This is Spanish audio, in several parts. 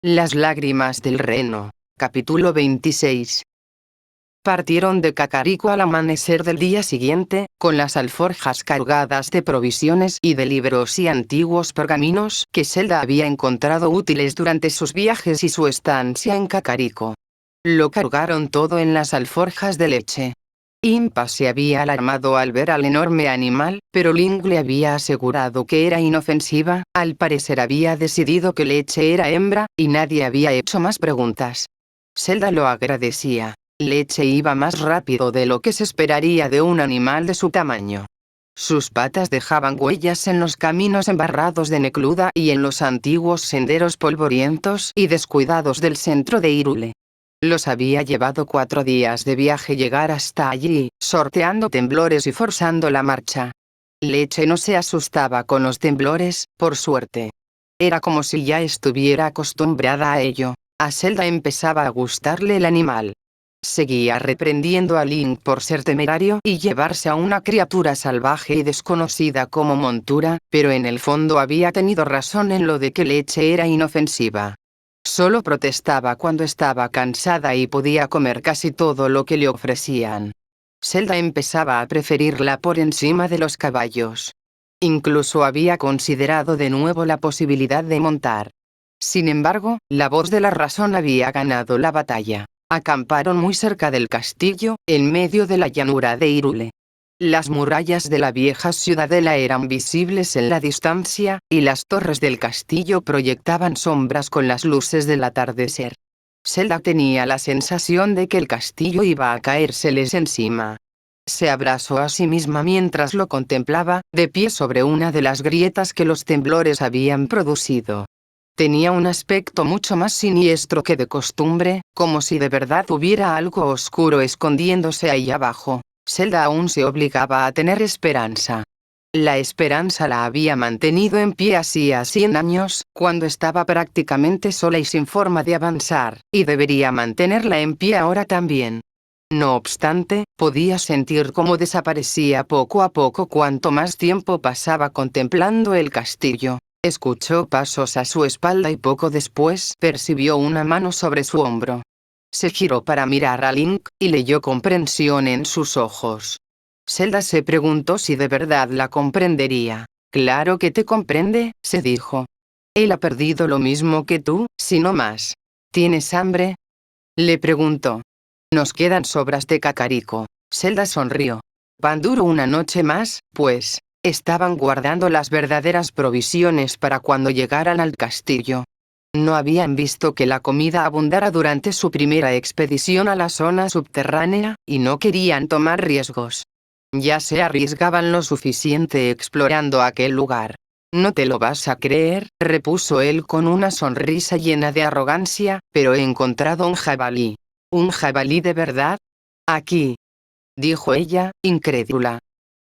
Las lágrimas del reno. Capítulo 26. Partieron de Kakariko al amanecer del día siguiente, con las alforjas cargadas de provisiones y de libros y antiguos pergaminos que Zelda había encontrado útiles durante sus viajes y su estancia en Kakariko. Lo cargaron todo en las alforjas de leche. Impa se había alarmado al ver al enorme animal, pero Link le había asegurado que era inofensiva. Al parecer había decidido que Leche era hembra, y nadie había hecho más preguntas. Zelda lo agradecía. Leche iba más rápido de lo que se esperaría de un animal de su tamaño. Sus patas dejaban huellas en los caminos embarrados de necluda y en los antiguos senderos polvorientos y descuidados del centro de Hyrule. Los había llevado 4 días de viaje llegar hasta allí, sorteando temblores y forzando la marcha. Leche no se asustaba con los temblores, por suerte. Era como si ya estuviera acostumbrada a ello. A Zelda empezaba a gustarle el animal. Seguía reprendiendo a Link por ser temerario y llevarse a una criatura salvaje y desconocida como montura, pero en el fondo había tenido razón en lo de que Leche era inofensiva. Solo protestaba cuando estaba cansada y podía comer casi todo lo que le ofrecían. Zelda empezaba a preferirla por encima de los caballos. Incluso había considerado de nuevo la posibilidad de montar. Sin embargo, la voz de la razón había ganado la batalla. Acamparon muy cerca del castillo, en medio de la llanura de Hyrule. Las murallas de la vieja ciudadela eran visibles en la distancia, y las torres del castillo proyectaban sombras con las luces del atardecer. Zelda tenía la sensación de que el castillo iba a caérseles encima. Se abrazó a sí misma mientras lo contemplaba, de pie sobre una de las grietas que los temblores habían producido. Tenía un aspecto mucho más siniestro que de costumbre, como si de verdad hubiera algo oscuro escondiéndose ahí abajo. Zelda aún se obligaba a tener esperanza. La esperanza la había mantenido en pie hacía 100 años, cuando estaba prácticamente sola y sin forma de avanzar, y debería mantenerla en pie ahora también. No obstante, podía sentir cómo desaparecía poco a poco cuanto más tiempo pasaba contemplando el castillo. Escuchó pasos a su espalda y poco después percibió una mano sobre su hombro. Se giró para mirar a Link, y leyó comprensión en sus ojos. Zelda se preguntó si de verdad la comprendería. «Claro que te comprende», se dijo. «Él ha perdido lo mismo que tú, si no más». «¿Tienes hambre?», le preguntó. «Nos quedan sobras de Kakariko». Zelda sonrió. «Pan duro una noche más, pues». Estaban guardando las verdaderas provisiones para cuando llegaran al castillo. No habían visto que la comida abundara durante su primera expedición a la zona subterránea, y no querían tomar riesgos. Ya se arriesgaban lo suficiente explorando aquel lugar. «No te lo vas a creer», repuso él con una sonrisa llena de arrogancia, «pero he encontrado un jabalí». «¿Un jabalí de verdad?» «Aquí», dijo ella, incrédula.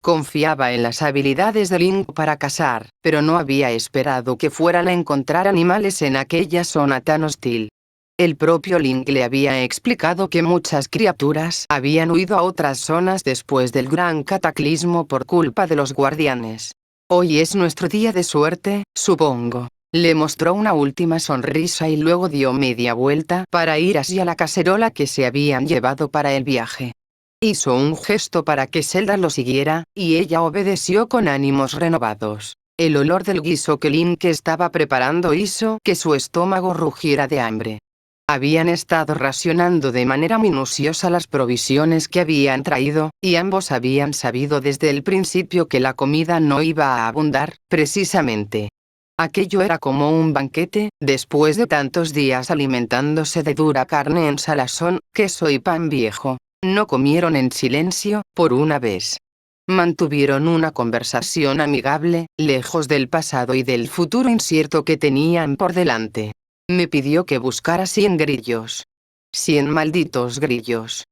Confiaba en las habilidades de Link para cazar, pero no había esperado que fueran a encontrar animales en aquella zona tan hostil. El propio Link le había explicado que muchas criaturas habían huido a otras zonas después del gran cataclismo por culpa de los guardianes. «Hoy es nuestro día de suerte, supongo». Le mostró una última sonrisa y luego dio media vuelta para ir hacia la cacerola que se habían llevado para el viaje. Hizo un gesto para que Zelda lo siguiera, y ella obedeció con ánimos renovados. El olor del guiso que Link estaba preparando hizo que su estómago rugiera de hambre. Habían estado racionando de manera minuciosa las provisiones que habían traído, y ambos habían sabido desde el principio que la comida no iba a abundar, precisamente. Aquello era como un banquete, después de tantos días alimentándose de dura carne en salazón, queso y pan viejo. No comieron en silencio, por una vez. Mantuvieron una conversación amigable, lejos del pasado y del futuro incierto que tenían por delante. Me pidió que buscara 100 grillos. 100 malditos grillos.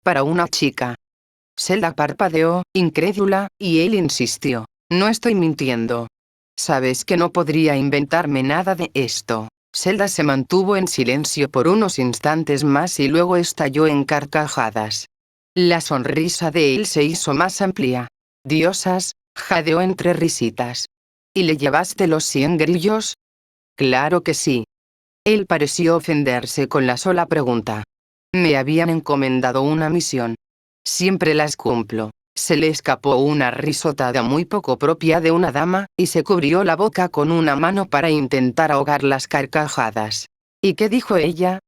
Para una chica. Zelda parpadeó, incrédula, y él insistió. «No estoy mintiendo. Sabes que no podría inventarme nada de esto». Zelda se mantuvo en silencio por unos instantes más y luego estalló en carcajadas. La sonrisa de él se hizo más amplia. «Diosas», jadeó entre risitas. «¿Y le llevaste los 100 grillos?» «Claro que sí». Él pareció ofenderse con la sola pregunta. Me habían encomendado una misión. Siempre las cumplo. Se le escapó una risotada muy poco propia de una dama, y se cubrió la boca con una mano para intentar ahogar las carcajadas. ¿Y qué dijo ella?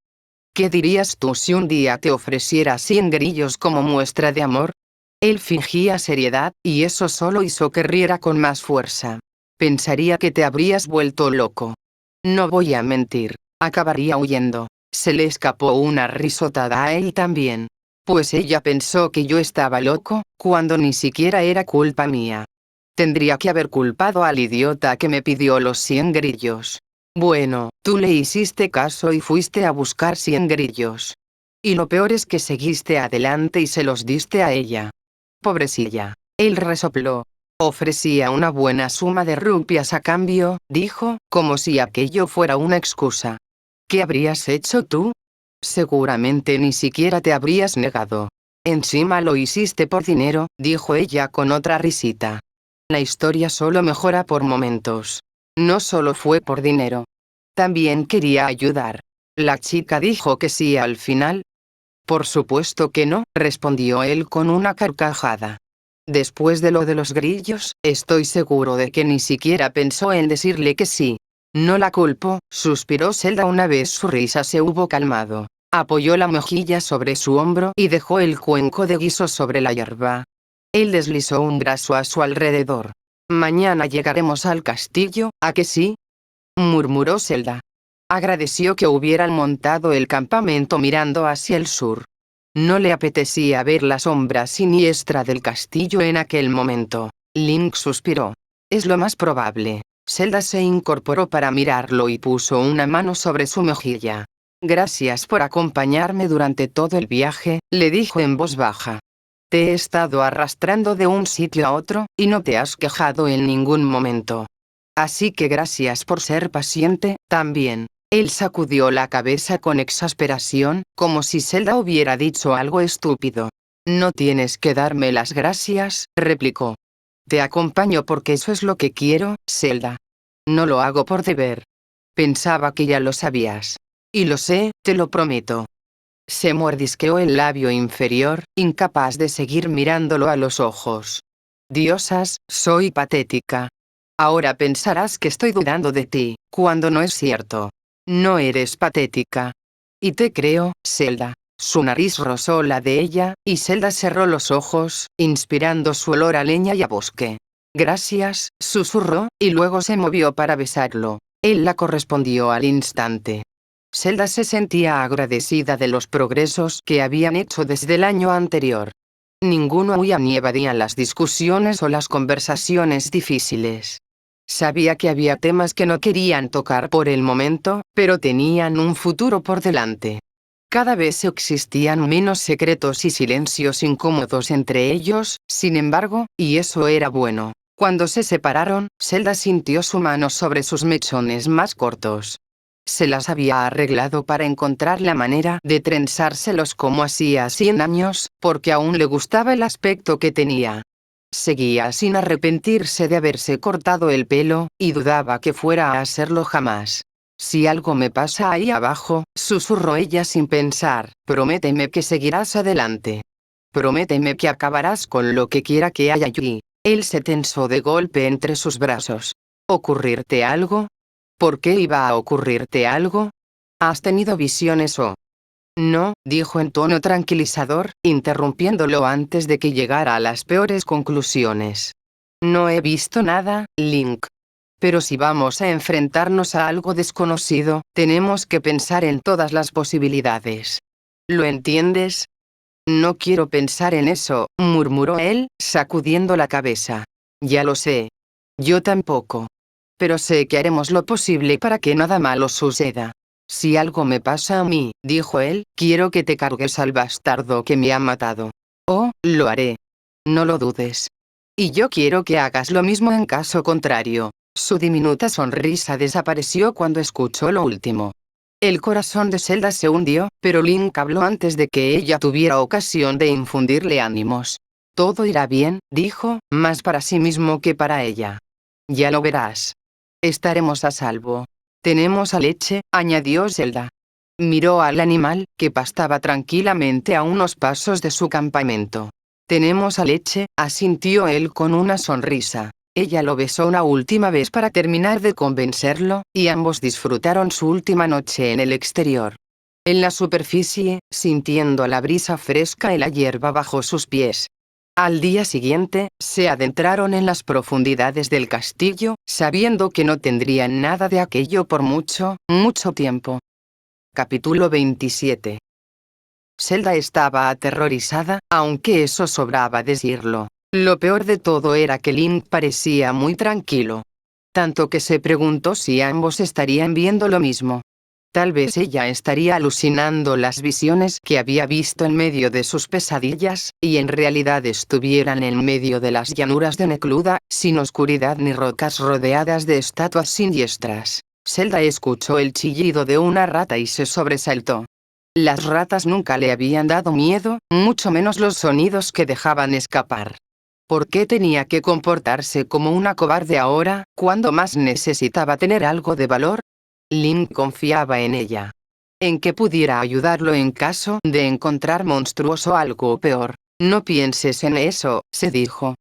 ¿Qué dirías tú si un día te ofreciera 100 grillos como muestra de amor? Él fingía seriedad, y eso solo hizo que riera con más fuerza. Pensaría que te habrías vuelto loco. No voy a mentir, acabaría huyendo. Se le escapó una risotada a él también. Pues ella pensó que yo estaba loco, cuando ni siquiera era culpa mía. Tendría que haber culpado al idiota que me pidió los 100 grillos. Bueno, tú le hiciste caso y fuiste a buscar 100 grillos. Y lo peor es que seguiste adelante y se los diste a ella. Pobrecilla. Él resopló. Ofrecía una buena suma de rupias a cambio, dijo, como si aquello fuera una excusa. ¿Qué habrías hecho tú? Seguramente ni siquiera te habrías negado. Encima lo hiciste por dinero, dijo ella con otra risita. La historia solo mejora por momentos. No solo fue por dinero. También quería ayudar. La chica dijo que sí al final. Por supuesto que no, respondió él con una carcajada. Después de lo de los grillos, estoy seguro de que ni siquiera pensó en decirle que sí. No la culpo, suspiró Zelda una vez su risa se hubo calmado. Apoyó la mejilla sobre su hombro y dejó el cuenco de guiso sobre la hierba. Él deslizó un brazo a su alrededor. Mañana llegaremos al castillo, ¿a que sí? Murmuró Zelda. Agradeció que hubieran montado el campamento mirando hacia el sur. No le apetecía ver la sombra siniestra del castillo en aquel momento. Link suspiró. Es lo más probable. Zelda se incorporó para mirarlo y puso una mano sobre su mejilla. Gracias por acompañarme durante todo el viaje, le dijo en voz baja. Te he estado arrastrando de un sitio a otro, y no te has quejado en ningún momento. Así que gracias por ser paciente, también. Él sacudió la cabeza con exasperación, como si Zelda hubiera dicho algo estúpido. No tienes que darme las gracias, replicó. Te acompaño porque eso es lo que quiero, Zelda. No lo hago por deber. Pensaba que ya lo sabías. Y lo sé, te lo prometo. Se mordisqueó el labio inferior, incapaz de seguir mirándolo a los ojos. Diosas, soy patética. Ahora pensarás que estoy dudando de ti, cuando no es cierto. No eres patética. Y te creo, Zelda. Su nariz rozó la de ella, y Zelda cerró los ojos, inspirando su olor a leña y a bosque. Gracias, susurró, y luego se movió para besarlo. Él la correspondió al instante. Zelda se sentía agradecida de los progresos que habían hecho desde el año anterior. Ninguno huía ni evadía las discusiones o las conversaciones difíciles. Sabía que había temas que no querían tocar por el momento, pero tenían un futuro por delante. Cada vez existían menos secretos y silencios incómodos entre ellos, sin embargo, y eso era bueno. Cuando se separaron, Zelda sintió su mano sobre sus mechones más cortos. Se las había arreglado para encontrar la manera de trenzárselos como hacía 100 años, porque aún le gustaba el aspecto que tenía. Seguía sin arrepentirse de haberse cortado el pelo, y dudaba que fuera a hacerlo jamás. Si algo me pasa ahí abajo, susurró ella sin pensar, prométeme que seguirás adelante. Prométeme que acabarás con lo que quiera que haya allí. Él se tensó de golpe entre sus brazos. ¿Ocurrirte algo? ¿Por qué iba a ocurrirte algo? ¿Has tenido visiones o...? No, dijo en tono tranquilizador, interrumpiéndolo antes de que llegara a las peores conclusiones. No he visto nada, Link. Pero si vamos a enfrentarnos a algo desconocido, tenemos que pensar en todas las posibilidades. ¿Lo entiendes? No quiero pensar en eso, murmuró él, sacudiendo la cabeza. Ya lo sé. Yo tampoco. Pero sé que haremos lo posible para que nada malo suceda. Si algo me pasa a mí, dijo él, quiero que te cargues al bastardo que me ha matado. Oh, lo haré. No lo dudes. Y yo quiero que hagas lo mismo en caso contrario. Su diminuta sonrisa desapareció cuando escuchó lo último. El corazón de Zelda se hundió, pero Link habló antes de que ella tuviera ocasión de infundirle ánimos. Todo irá bien, dijo, más para sí mismo que para ella. Ya lo verás. Estaremos a salvo. Tenemos a Leche, añadió Zelda. Miró al animal, que pastaba tranquilamente a unos pasos de su campamento. Tenemos a Leche, asintió él con una sonrisa. Ella lo besó una última vez para terminar de convencerlo, y ambos disfrutaron su última noche en el exterior. En la superficie, sintiendo la brisa fresca y la hierba bajo sus pies. Al día siguiente, se adentraron en las profundidades del castillo, sabiendo que no tendrían nada de aquello por mucho, mucho tiempo. Capítulo 27. Zelda estaba aterrorizada, aunque eso sobraba decirlo. Lo peor de todo era que Link parecía muy tranquilo. Tanto que se preguntó si ambos estarían viendo lo mismo. Tal vez ella estaría alucinando las visiones que había visto en medio de sus pesadillas, y en realidad estuvieran en medio de las llanuras de Necluda, sin oscuridad ni rocas rodeadas de estatuas siniestras. Zelda escuchó el chillido de una rata y se sobresaltó. Las ratas nunca le habían dado miedo, mucho menos los sonidos que dejaban escapar. ¿Por qué tenía que comportarse como una cobarde ahora, cuando más necesitaba tener algo de valor? Link confiaba en ella. En que pudiera ayudarlo en caso de encontrar monstruoso algo peor. No pienses en eso, se dijo.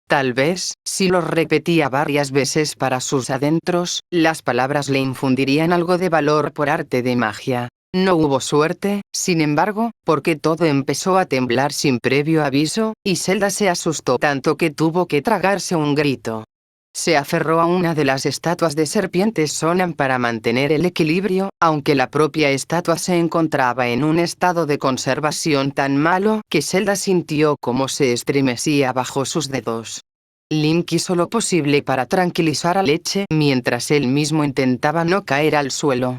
Tal vez, si lo repetía varias veces para sus adentros, las palabras le infundirían algo de valor por arte de magia. No hubo suerte, sin embargo, porque todo empezó a temblar sin previo aviso, y Zelda se asustó tanto que tuvo que tragarse un grito. Se aferró a una de las estatuas de serpientes Sonan para mantener el equilibrio, aunque la propia estatua se encontraba en un estado de conservación tan malo que Zelda sintió como se estremecía bajo sus dedos. Link hizo lo posible para tranquilizar a Leche mientras él mismo intentaba no caer al suelo.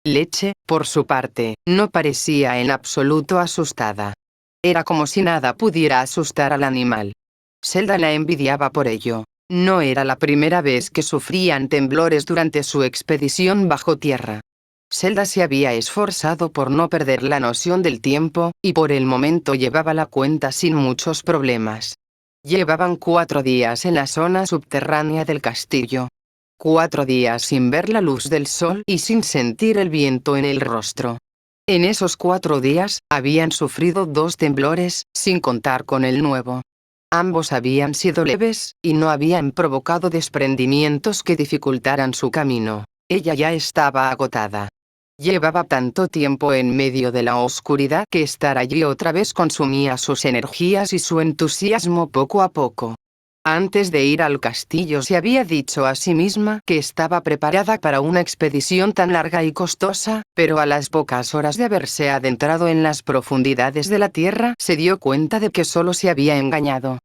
Leche, por su parte, no parecía en absoluto asustada. Era como si nada pudiera asustar al animal. Zelda la envidiaba por ello. No era la primera vez que sufrían temblores durante su expedición bajo tierra. Zelda se había esforzado por no perder la noción del tiempo, y por el momento llevaba la cuenta sin muchos problemas. Llevaban 4 días en la zona subterránea del castillo. 4 días sin ver la luz del sol y sin sentir el viento en el rostro. En esos 4 días, habían sufrido 2 temblores, sin contar con el nuevo. Ambos habían sido leves, y no habían provocado desprendimientos que dificultaran su camino. Ella ya estaba agotada. Llevaba tanto tiempo en medio de la oscuridad que estar allí otra vez consumía sus energías y su entusiasmo poco a poco. Antes de ir al castillo se había dicho a sí misma que estaba preparada para una expedición tan larga y costosa, pero a las pocas horas de haberse adentrado en las profundidades de la tierra se dio cuenta de que solo se había engañado.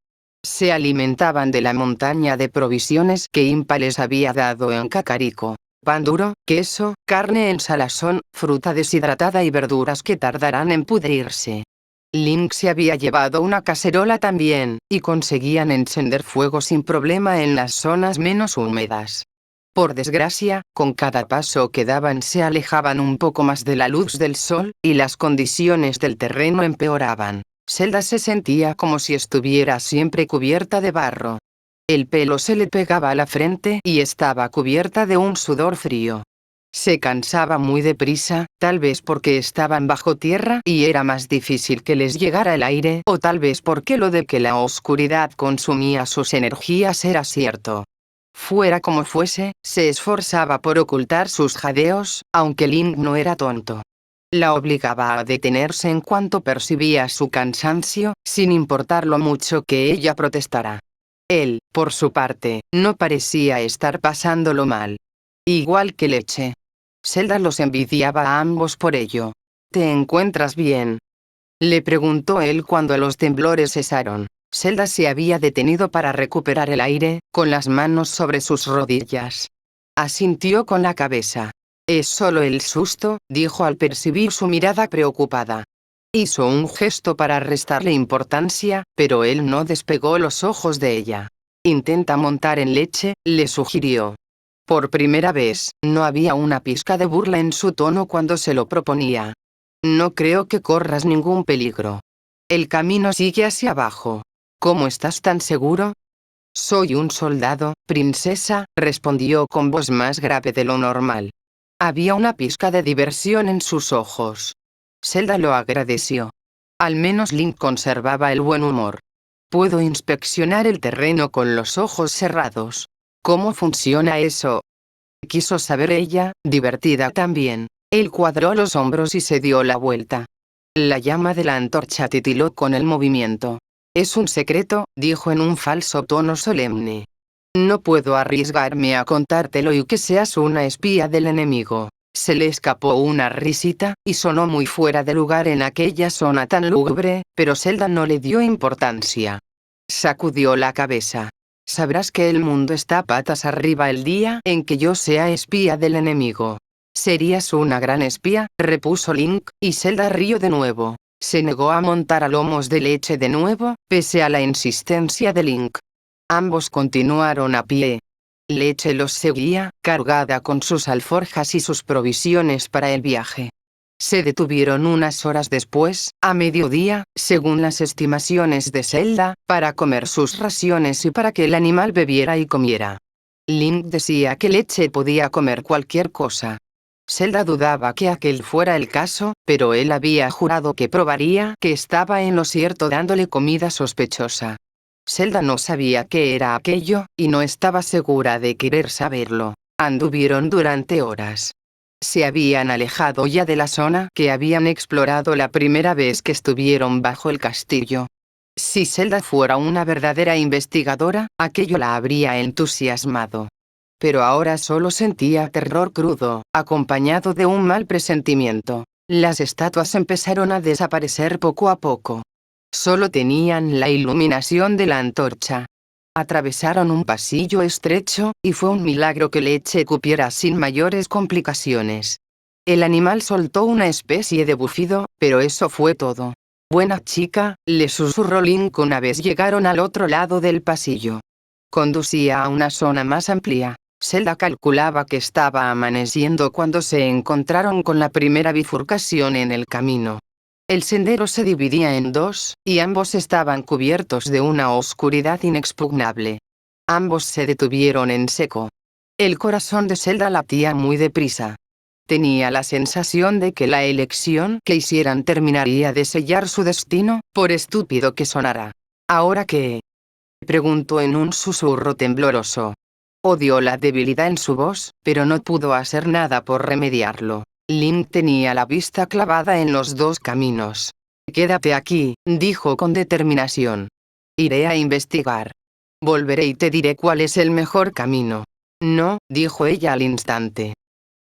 Se alimentaban de la montaña de provisiones que Impa les había dado en Kakariko. Pan duro, queso, carne en salazón, fruta deshidratada y verduras que tardarán en pudrirse. Link se había llevado una cacerola también, y conseguían encender fuego sin problema en las zonas menos húmedas. Por desgracia, con cada paso que daban se alejaban un poco más de la luz del sol, y las condiciones del terreno empeoraban. Zelda se sentía como si estuviera siempre cubierta de barro. El pelo se le pegaba a la frente y estaba cubierta de un sudor frío. Se cansaba muy deprisa, tal vez porque estaban bajo tierra y era más difícil que les llegara el aire, o tal vez porque lo de que la oscuridad consumía sus energías era cierto. Fuera como fuese, se esforzaba por ocultar sus jadeos, aunque Link no era tonto. La obligaba a detenerse en cuanto percibía su cansancio, sin importar lo mucho que ella protestara. Él, por su parte, no parecía estar pasándolo mal. Igual que Leche. Zelda los envidiaba a ambos por ello. ¿Te encuentras bien?, le preguntó él cuando los temblores cesaron. Zelda se había detenido para recuperar el aire, con las manos sobre sus rodillas. Asintió con la cabeza. «Es solo el susto», dijo al percibir su mirada preocupada. Hizo un gesto para restarle importancia, pero él no despegó los ojos de ella. «Intenta montar en Leche», le sugirió. Por primera vez, no había una pizca de burla en su tono cuando se lo proponía. «No creo que corras ningún peligro. El camino sigue hacia abajo. ¿Cómo estás tan seguro?» «Soy un soldado, princesa», respondió con voz más grave de lo normal. Había una pizca de diversión en sus ojos. Zelda lo agradeció. Al menos Link conservaba el buen humor. Puedo inspeccionar el terreno con los ojos cerrados. ¿Cómo funciona eso? Quiso saber ella, divertida también. Él cuadró los hombros y se dio la vuelta. La llama de la antorcha titiló con el movimiento. Es un secreto, dijo en un falso tono solemne. No puedo arriesgarme a contártelo y que seas una espía del enemigo. Se le escapó una risita, y sonó muy fuera de lugar en aquella zona tan lúgubre, pero Zelda no le dio importancia. Sacudió la cabeza. Sabrás que el mundo está patas arriba el día en que yo sea espía del enemigo. Serías una gran espía, repuso Link, y Zelda rió de nuevo. Se negó a montar a lomos de leche de nuevo, pese a la insistencia de Link. Ambos continuaron a pie. Leche los seguía, cargada con sus alforjas y sus provisiones para el viaje. Se detuvieron unas horas después, a mediodía, según las estimaciones de Zelda, para comer sus raciones y para que el animal bebiera y comiera. Link decía que Leche podía comer cualquier cosa. Zelda dudaba que aquel fuera el caso, pero él había jurado que probaría que estaba en lo cierto dándole comida sospechosa. Zelda no sabía qué era aquello, y no estaba segura de querer saberlo. Anduvieron durante horas. Se habían alejado ya de la zona que habían explorado la primera vez que estuvieron bajo el castillo. Si Zelda fuera una verdadera investigadora, aquello la habría entusiasmado. Pero ahora solo sentía terror crudo, acompañado de un mal presentimiento. Las estatuas empezaron a desaparecer poco a poco. Solo tenían la iluminación de la antorcha. Atravesaron un pasillo estrecho, y fue un milagro que Leche cupiera sin mayores complicaciones. El animal soltó una especie de bufido, pero eso fue todo. Buena chica, le susurró Link una vez llegaron al otro lado del pasillo. Conducía a una zona más amplia. Zelda calculaba que estaba amaneciendo cuando se encontraron con la primera bifurcación en el camino. El sendero se dividía en dos, y ambos estaban cubiertos de una oscuridad inexpugnable. Ambos se detuvieron en seco. El corazón de Zelda latía muy deprisa. Tenía la sensación de que la elección que hicieran terminaría de sellar su destino, por estúpido que sonara. ¿Ahora qué? Preguntó en un susurro tembloroso. Odió la debilidad en su voz, pero no pudo hacer nada por remediarlo. Link tenía la vista clavada en los dos caminos. Quédate aquí, dijo con determinación. Iré a investigar. Volveré y te diré cuál es el mejor camino. No, dijo ella al instante.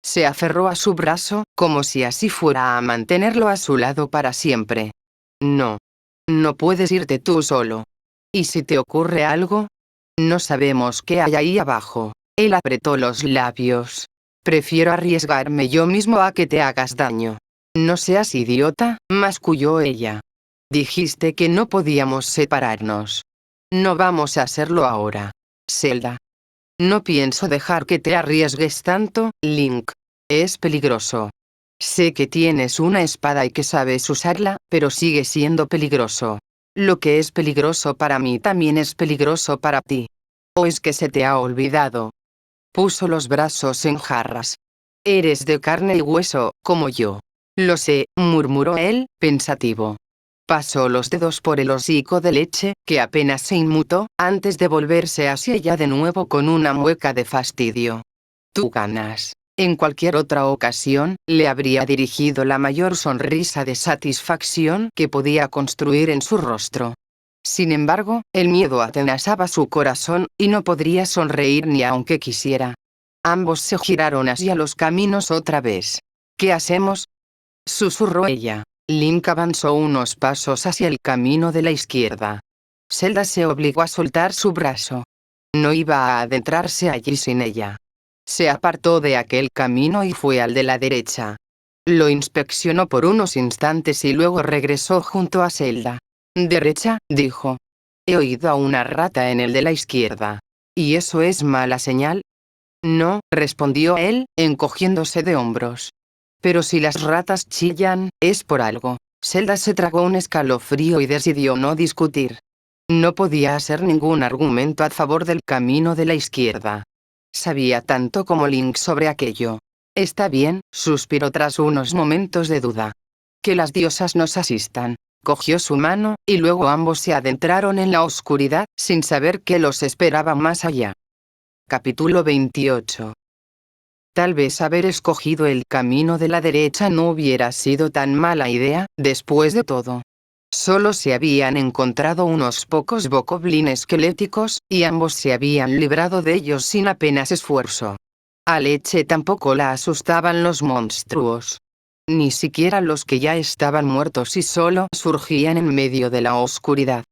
Se aferró a su brazo, como si así fuera a mantenerlo a su lado para siempre. No. No puedes irte tú solo. ¿Y si te ocurre algo? No sabemos qué hay ahí abajo. Él apretó los labios. Prefiero arriesgarme yo mismo a que te hagas daño. No seas idiota, masculló ella. Dijiste que no podíamos separarnos. No vamos a hacerlo ahora. Zelda. No pienso dejar que te arriesgues tanto, Link. Es peligroso. Sé que tienes una espada y que sabes usarla, pero sigue siendo peligroso. Lo que es peligroso para mí también es peligroso para ti. ¿O es que se te ha olvidado? Puso los brazos en jarras. Eres de carne y hueso, como yo. Lo sé, murmuró él, pensativo. Pasó los dedos por el hocico de Leche, que apenas se inmutó, antes de volverse hacia ella de nuevo con una mueca de fastidio. Tú ganas. En cualquier otra ocasión, le habría dirigido la mayor sonrisa de satisfacción que podía construir en su rostro. Sin embargo, el miedo atenazaba su corazón, y no podría sonreír ni aunque quisiera. Ambos se giraron hacia los caminos otra vez. ¿Qué hacemos? Susurró ella. Link avanzó unos pasos hacia el camino de la izquierda. Zelda se obligó a soltar su brazo. No iba a adentrarse allí sin ella. Se apartó de aquel camino y fue al de la derecha. Lo inspeccionó por unos instantes y luego regresó junto a Zelda. «Derecha», dijo. «He oído a una rata en el de la izquierda. ¿Y eso es mala señal?» «No», respondió él, encogiéndose de hombros. «Pero si las ratas chillan, es por algo». Zelda se tragó un escalofrío y decidió no discutir. No podía hacer ningún argumento a favor del camino de la izquierda. Sabía tanto como Link sobre aquello. Está bien, suspiró tras unos momentos de duda. Que las diosas nos asistan. Cogió su mano, y luego ambos se adentraron en la oscuridad, sin saber qué los esperaba más allá. Capítulo 28. Tal vez haber escogido el camino de la derecha no hubiera sido tan mala idea, después de todo. Solo se habían encontrado unos pocos bokoblins esqueléticos, y ambos se habían librado de ellos sin apenas esfuerzo. A Leche tampoco la asustaban los monstruos. Ni siquiera los que ya estaban muertos y solo surgían en medio de la oscuridad.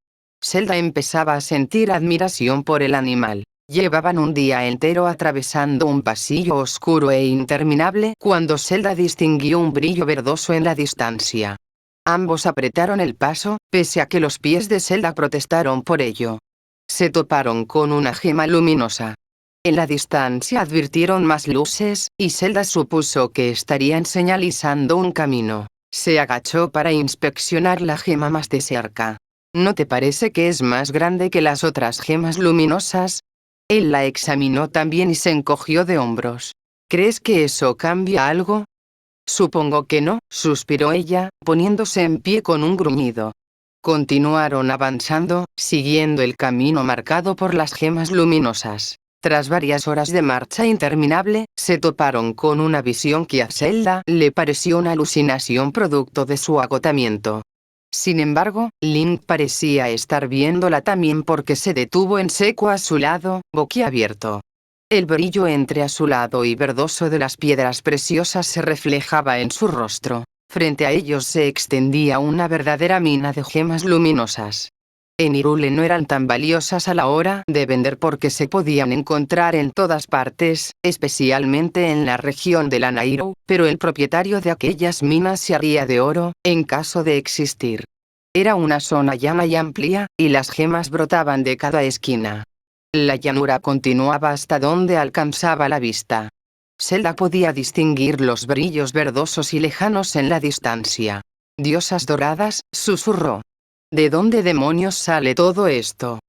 Zelda empezaba a sentir admiración por el animal. Llevaban un día entero atravesando un pasillo oscuro e interminable cuando Zelda distinguió un brillo verdoso en la distancia. Ambos apretaron el paso, pese a que los pies de Zelda protestaron por ello. Se toparon con una gema luminosa. En la distancia advirtieron más luces, y Zelda supuso que estarían señalizando un camino. Se agachó para inspeccionar la gema más de cerca. ¿No te parece que es más grande que las otras gemas luminosas? Él la examinó también y se encogió de hombros. ¿Crees que eso cambia algo? Supongo que no, suspiró ella, poniéndose en pie con un gruñido. Continuaron avanzando, siguiendo el camino marcado por las gemas luminosas. Tras varias horas de marcha interminable, se toparon con una visión que a Zelda le pareció una alucinación producto de su agotamiento. Sin embargo, Link parecía estar viéndola también porque se detuvo en seco a su lado, boquiabierto. El brillo entre azulado y verdoso de las piedras preciosas se reflejaba en su rostro. Frente a ellos se extendía una verdadera mina de gemas luminosas. En Hyrule no eran tan valiosas a la hora de vender porque se podían encontrar en todas partes, especialmente en la región de la Nairu, pero el propietario de aquellas minas se haría de oro, en caso de existir. Era una zona llana y amplia, y las gemas brotaban de cada esquina. La llanura continuaba hasta donde alcanzaba la vista. Zelda podía distinguir los brillos verdosos y lejanos en la distancia. «Diosas doradas», susurró. ¿De dónde demonios sale todo esto?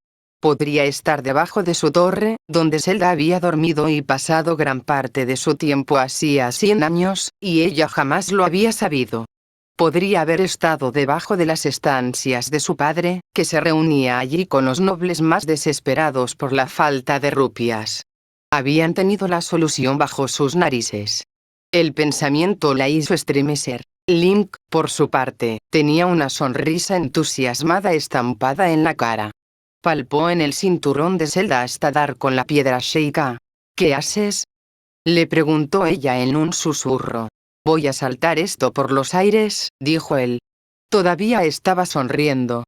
Podría estar debajo de su torre, donde Zelda había dormido y pasado gran parte de su tiempo hacía 100 años, y ella jamás lo había sabido. Podría haber estado debajo de las estancias de su padre, que se reunía allí con los nobles más desesperados por la falta de rupias. Habían tenido la solución bajo sus narices. El pensamiento la hizo estremecer. Link, por su parte, tenía una sonrisa entusiasmada estampada en la cara. Palpó en el cinturón de Zelda hasta dar con la piedra Sheikah. «¿Qué haces?», le preguntó ella en un susurro. «Voy a saltar esto por los aires», dijo él. Todavía estaba sonriendo.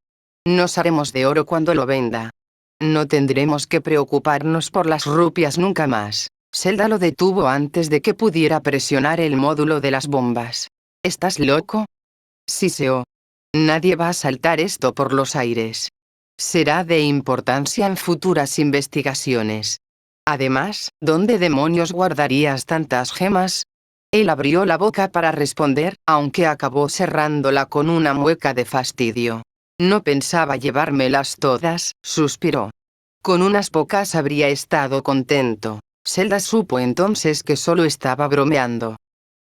«Nos haremos de oro cuando lo venda. No tendremos que preocuparnos por las rupias nunca más». Zelda lo detuvo antes de que pudiera presionar el módulo de las bombas. «¿Estás loco?», siseó. «Nadie va a saltar esto por los aires. Será de importancia en futuras investigaciones. Además, ¿dónde demonios guardarías tantas gemas?». Él abrió la boca para responder, aunque acabó cerrándola con una mueca de fastidio. «No pensaba llevármelas todas», suspiró. «Con unas pocas habría estado contento». Zelda supo entonces que solo estaba bromeando.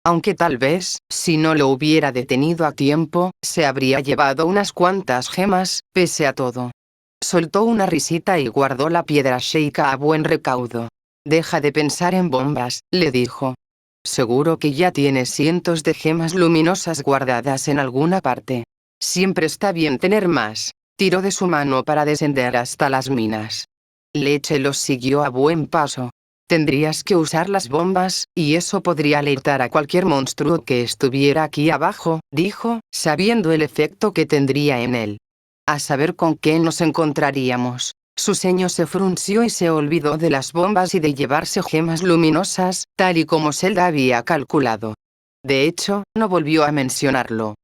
Aunque tal vez, si no lo hubiera detenido a tiempo, se habría llevado unas cuantas gemas, pese a todo. Soltó una risita y guardó la piedra Sheikah a buen recaudo. «Deja de pensar en bombas», le dijo. «Seguro que ya tienes cientos de gemas luminosas guardadas en alguna parte. Siempre está bien tener más». Tiró de su mano para descender hasta las minas. Leche los siguió a buen paso. «Tendrías que usar las bombas, y eso podría alertar a cualquier monstruo que estuviera aquí abajo», dijo, sabiendo el efecto que tendría en él. «A saber con qué nos encontraríamos». Su ceño se frunció y se olvidó de las bombas y de llevarse gemas luminosas, tal y como Zelda había calculado. De hecho, no volvió a mencionarlo.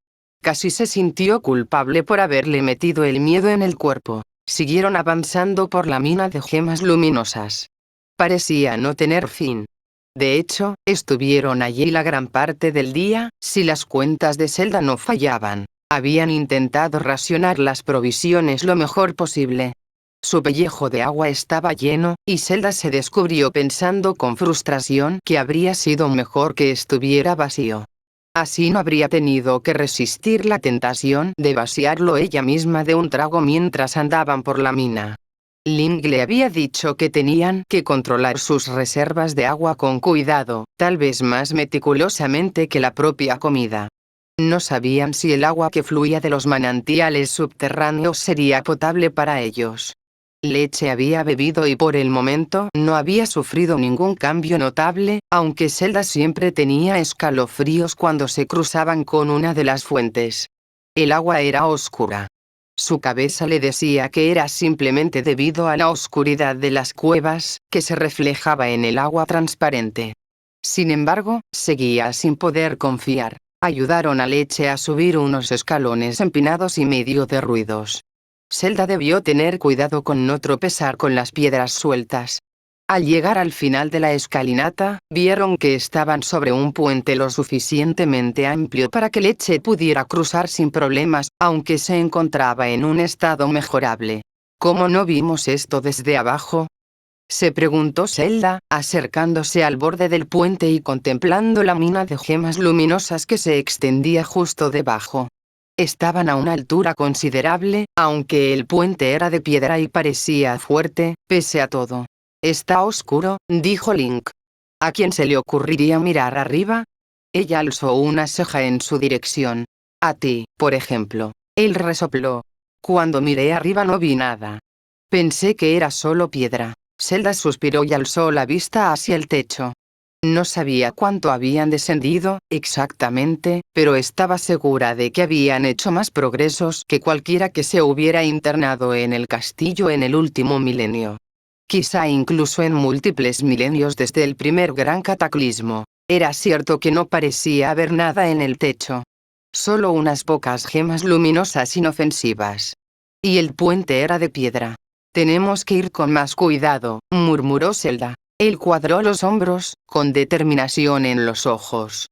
Casi se sintió culpable por haberle metido el miedo en el cuerpo. Siguieron avanzando por la mina de gemas luminosas. Parecía no tener fin. De hecho, estuvieron allí la gran parte del día, si las cuentas de Zelda no fallaban. Habían intentado racionar las provisiones lo mejor posible. Su pellejo de agua estaba lleno, y Zelda se descubrió pensando con frustración que habría sido mejor que estuviera vacío. Así no habría tenido que resistir la tentación de vaciarlo ella misma de un trago mientras andaban por la mina. Link le había dicho que tenían que controlar sus reservas de agua con cuidado, tal vez más meticulosamente que la propia comida. No sabían si el agua que fluía de los manantiales subterráneos sería potable para ellos. Leche había bebido y por el momento no había sufrido ningún cambio notable, aunque Zelda siempre tenía escalofríos cuando se cruzaban con una de las fuentes. El agua era oscura. Su cabeza le decía que era simplemente debido a la oscuridad de las cuevas, que se reflejaba en el agua transparente. Sin embargo, seguía sin poder confiar. Ayudaron a Leche a subir unos escalones empinados y medio de ruidos. Zelda debió tener cuidado con no tropezar con las piedras sueltas. Al llegar al final de la escalinata, vieron que estaban sobre un puente lo suficientemente amplio para que Leche pudiera cruzar sin problemas, aunque se encontraba en un estado mejorable. ¿Cómo no vimos esto desde abajo?, se preguntó Zelda, acercándose al borde del puente y contemplando la mina de gemas luminosas que se extendía justo debajo. Estaban a una altura considerable, aunque el puente era de piedra y parecía fuerte, pese a todo. «Está oscuro», dijo Link. «¿A quién se le ocurriría mirar arriba?» Ella alzó una ceja en su dirección. «A ti, por ejemplo». Él resopló. «Cuando miré arriba no vi nada. Pensé que era solo piedra». Zelda suspiró y alzó la vista hacia el techo. No sabía cuánto habían descendido, exactamente, pero estaba segura de que habían hecho más progresos que cualquiera que se hubiera internado en el castillo en el último milenio. Quizá incluso en múltiples milenios desde el primer gran cataclismo. Era cierto que no parecía haber nada en el techo. Solo unas pocas gemas luminosas inofensivas. Y el puente era de piedra. «Tenemos que ir con más cuidado», murmuró Zelda. Él cuadró los hombros, con determinación en los ojos.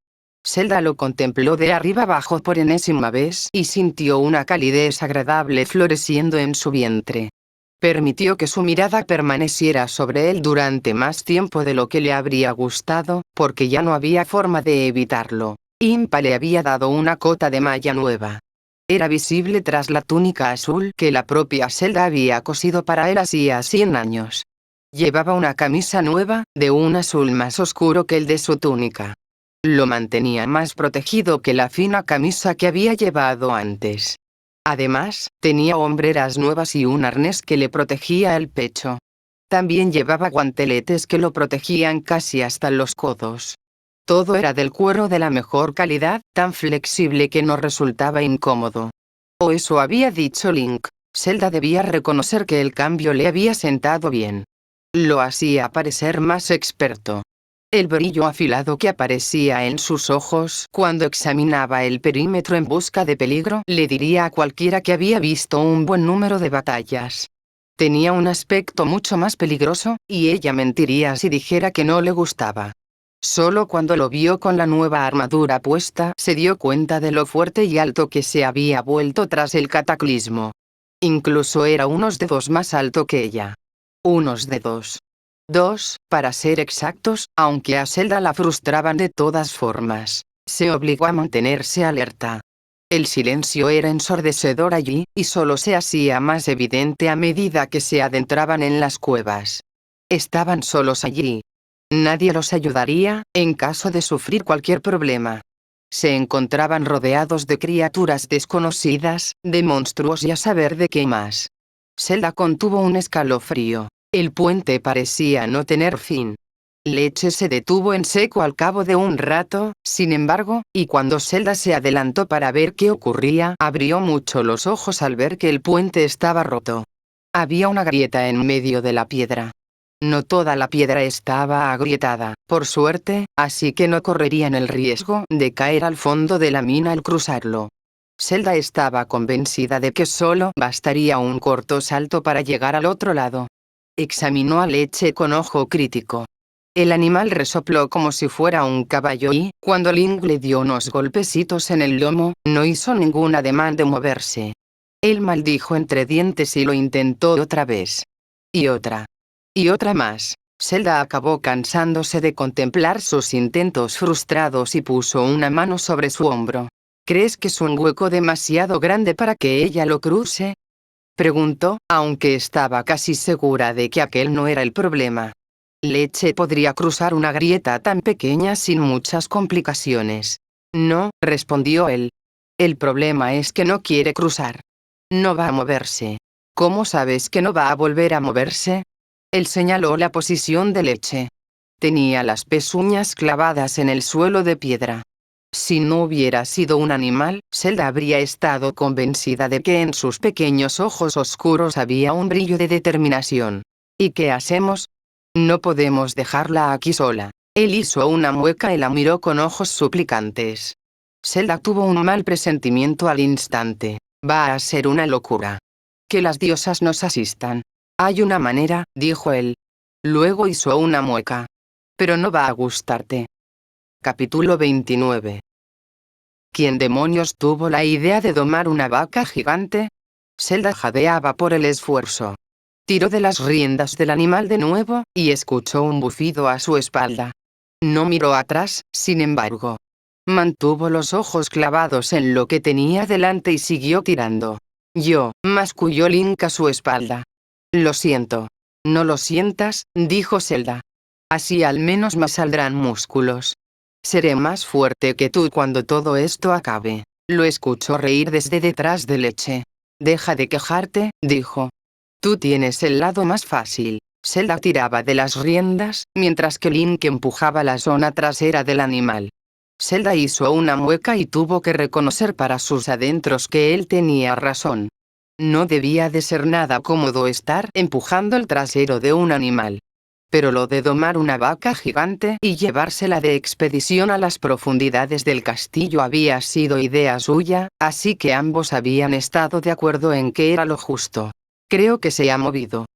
Zelda lo contempló de arriba abajo por enésima vez y sintió una calidez agradable floreciendo en su vientre. Permitió que su mirada permaneciera sobre él durante más tiempo de lo que le habría gustado, porque ya no había forma de evitarlo. Impa le había dado una cota de malla nueva. Era visible tras la túnica azul que la propia Zelda había cosido para él hacía 100 años. Llevaba una camisa nueva, de un azul más oscuro que el de su túnica. Lo mantenía más protegido que la fina camisa que había llevado antes. Además, tenía hombreras nuevas y un arnés que le protegía el pecho. También llevaba guanteletes que lo protegían casi hasta los codos. Todo era del cuero de la mejor calidad, tan flexible que no resultaba incómodo. O eso había dicho Link. Zelda debía reconocer que el cambio le había sentado bien. Lo hacía parecer más experto. El brillo afilado que aparecía en sus ojos cuando examinaba el perímetro en busca de peligro le diría a cualquiera que había visto un buen número de batallas. Tenía un aspecto mucho más peligroso, y ella mentiría si dijera que no le gustaba. Solo cuando lo vio con la nueva armadura puesta se dio cuenta de lo fuerte y alto que se había vuelto tras el cataclismo. Incluso era unos dedos más alto que ella. Unos dedos. 2, para ser exactos, aunque a Zelda la frustraban de todas formas. Se obligó a mantenerse alerta. El silencio era ensordecedor allí, y solo se hacía más evidente a medida que se adentraban en las cuevas. Estaban solos allí. Nadie los ayudaría, en caso de sufrir cualquier problema. Se encontraban rodeados de criaturas desconocidas, de monstruos y a saber de qué más. Zelda contuvo un escalofrío. El puente parecía no tener fin. Leche se detuvo en seco al cabo de un rato, sin embargo, y cuando Zelda se adelantó para ver qué ocurría, abrió mucho los ojos al ver que el puente estaba roto. Había una grieta en medio de la piedra. No toda la piedra estaba agrietada, por suerte, así que no correrían el riesgo de caer al fondo de la mina al cruzarlo. Zelda estaba convencida de que solo bastaría un corto salto para llegar al otro lado. Examinó a Leche con ojo crítico. El animal resopló como si fuera un caballo y, cuando Link le dio unos golpecitos en el lomo, no hizo ningún ademán de moverse. Él maldijo entre dientes y lo intentó otra vez. Y otra. Y otra más. Zelda acabó cansándose de contemplar sus intentos frustrados y puso una mano sobre su hombro. ¿Crees que es un hueco demasiado grande para que ella lo cruce?, preguntó, aunque estaba casi segura de que aquel no era el problema. Leche podría cruzar una grieta tan pequeña sin muchas complicaciones. No, respondió él. El problema es que no quiere cruzar. No va a moverse. ¿Cómo sabes que no va a volver a moverse? Él señaló la posición de Leche. Tenía las pezuñas clavadas en el suelo de piedra. Si no hubiera sido un animal, Zelda habría estado convencida de que en sus pequeños ojos oscuros había un brillo de determinación. ¿Y qué hacemos? No podemos dejarla aquí sola. Él hizo una mueca y la miró con ojos suplicantes. Zelda tuvo un mal presentimiento al instante. Va a ser una locura. Que las diosas nos asistan. Hay una manera, dijo él. Luego hizo una mueca. Pero no va a gustarte. Capítulo 29. ¿Quién demonios tuvo la idea de domar una vaca gigante? Zelda jadeaba por el esfuerzo. Tiró de las riendas del animal de nuevo, y escuchó un bufido a su espalda. No miró atrás, sin embargo. Mantuvo los ojos clavados en lo que tenía delante y siguió tirando. Masculló Link a su espalda. Lo siento. No lo sientas, dijo Zelda. Así al menos me saldrán músculos. Seré más fuerte que tú cuando todo esto acabe. Lo escuchó reír desde detrás de Leche. Deja de quejarte, dijo. Tú tienes el lado más fácil. Zelda tiraba de las riendas, mientras que Link empujaba la zona trasera del animal. Zelda hizo una mueca y tuvo que reconocer para sus adentros que él tenía razón. No debía de ser nada cómodo estar empujando el trasero de un animal. Pero lo de domar una vaca gigante y llevársela de expedición a las profundidades del castillo había sido idea suya, así que ambos habían estado de acuerdo en que era lo justo. Creo que se ha movido,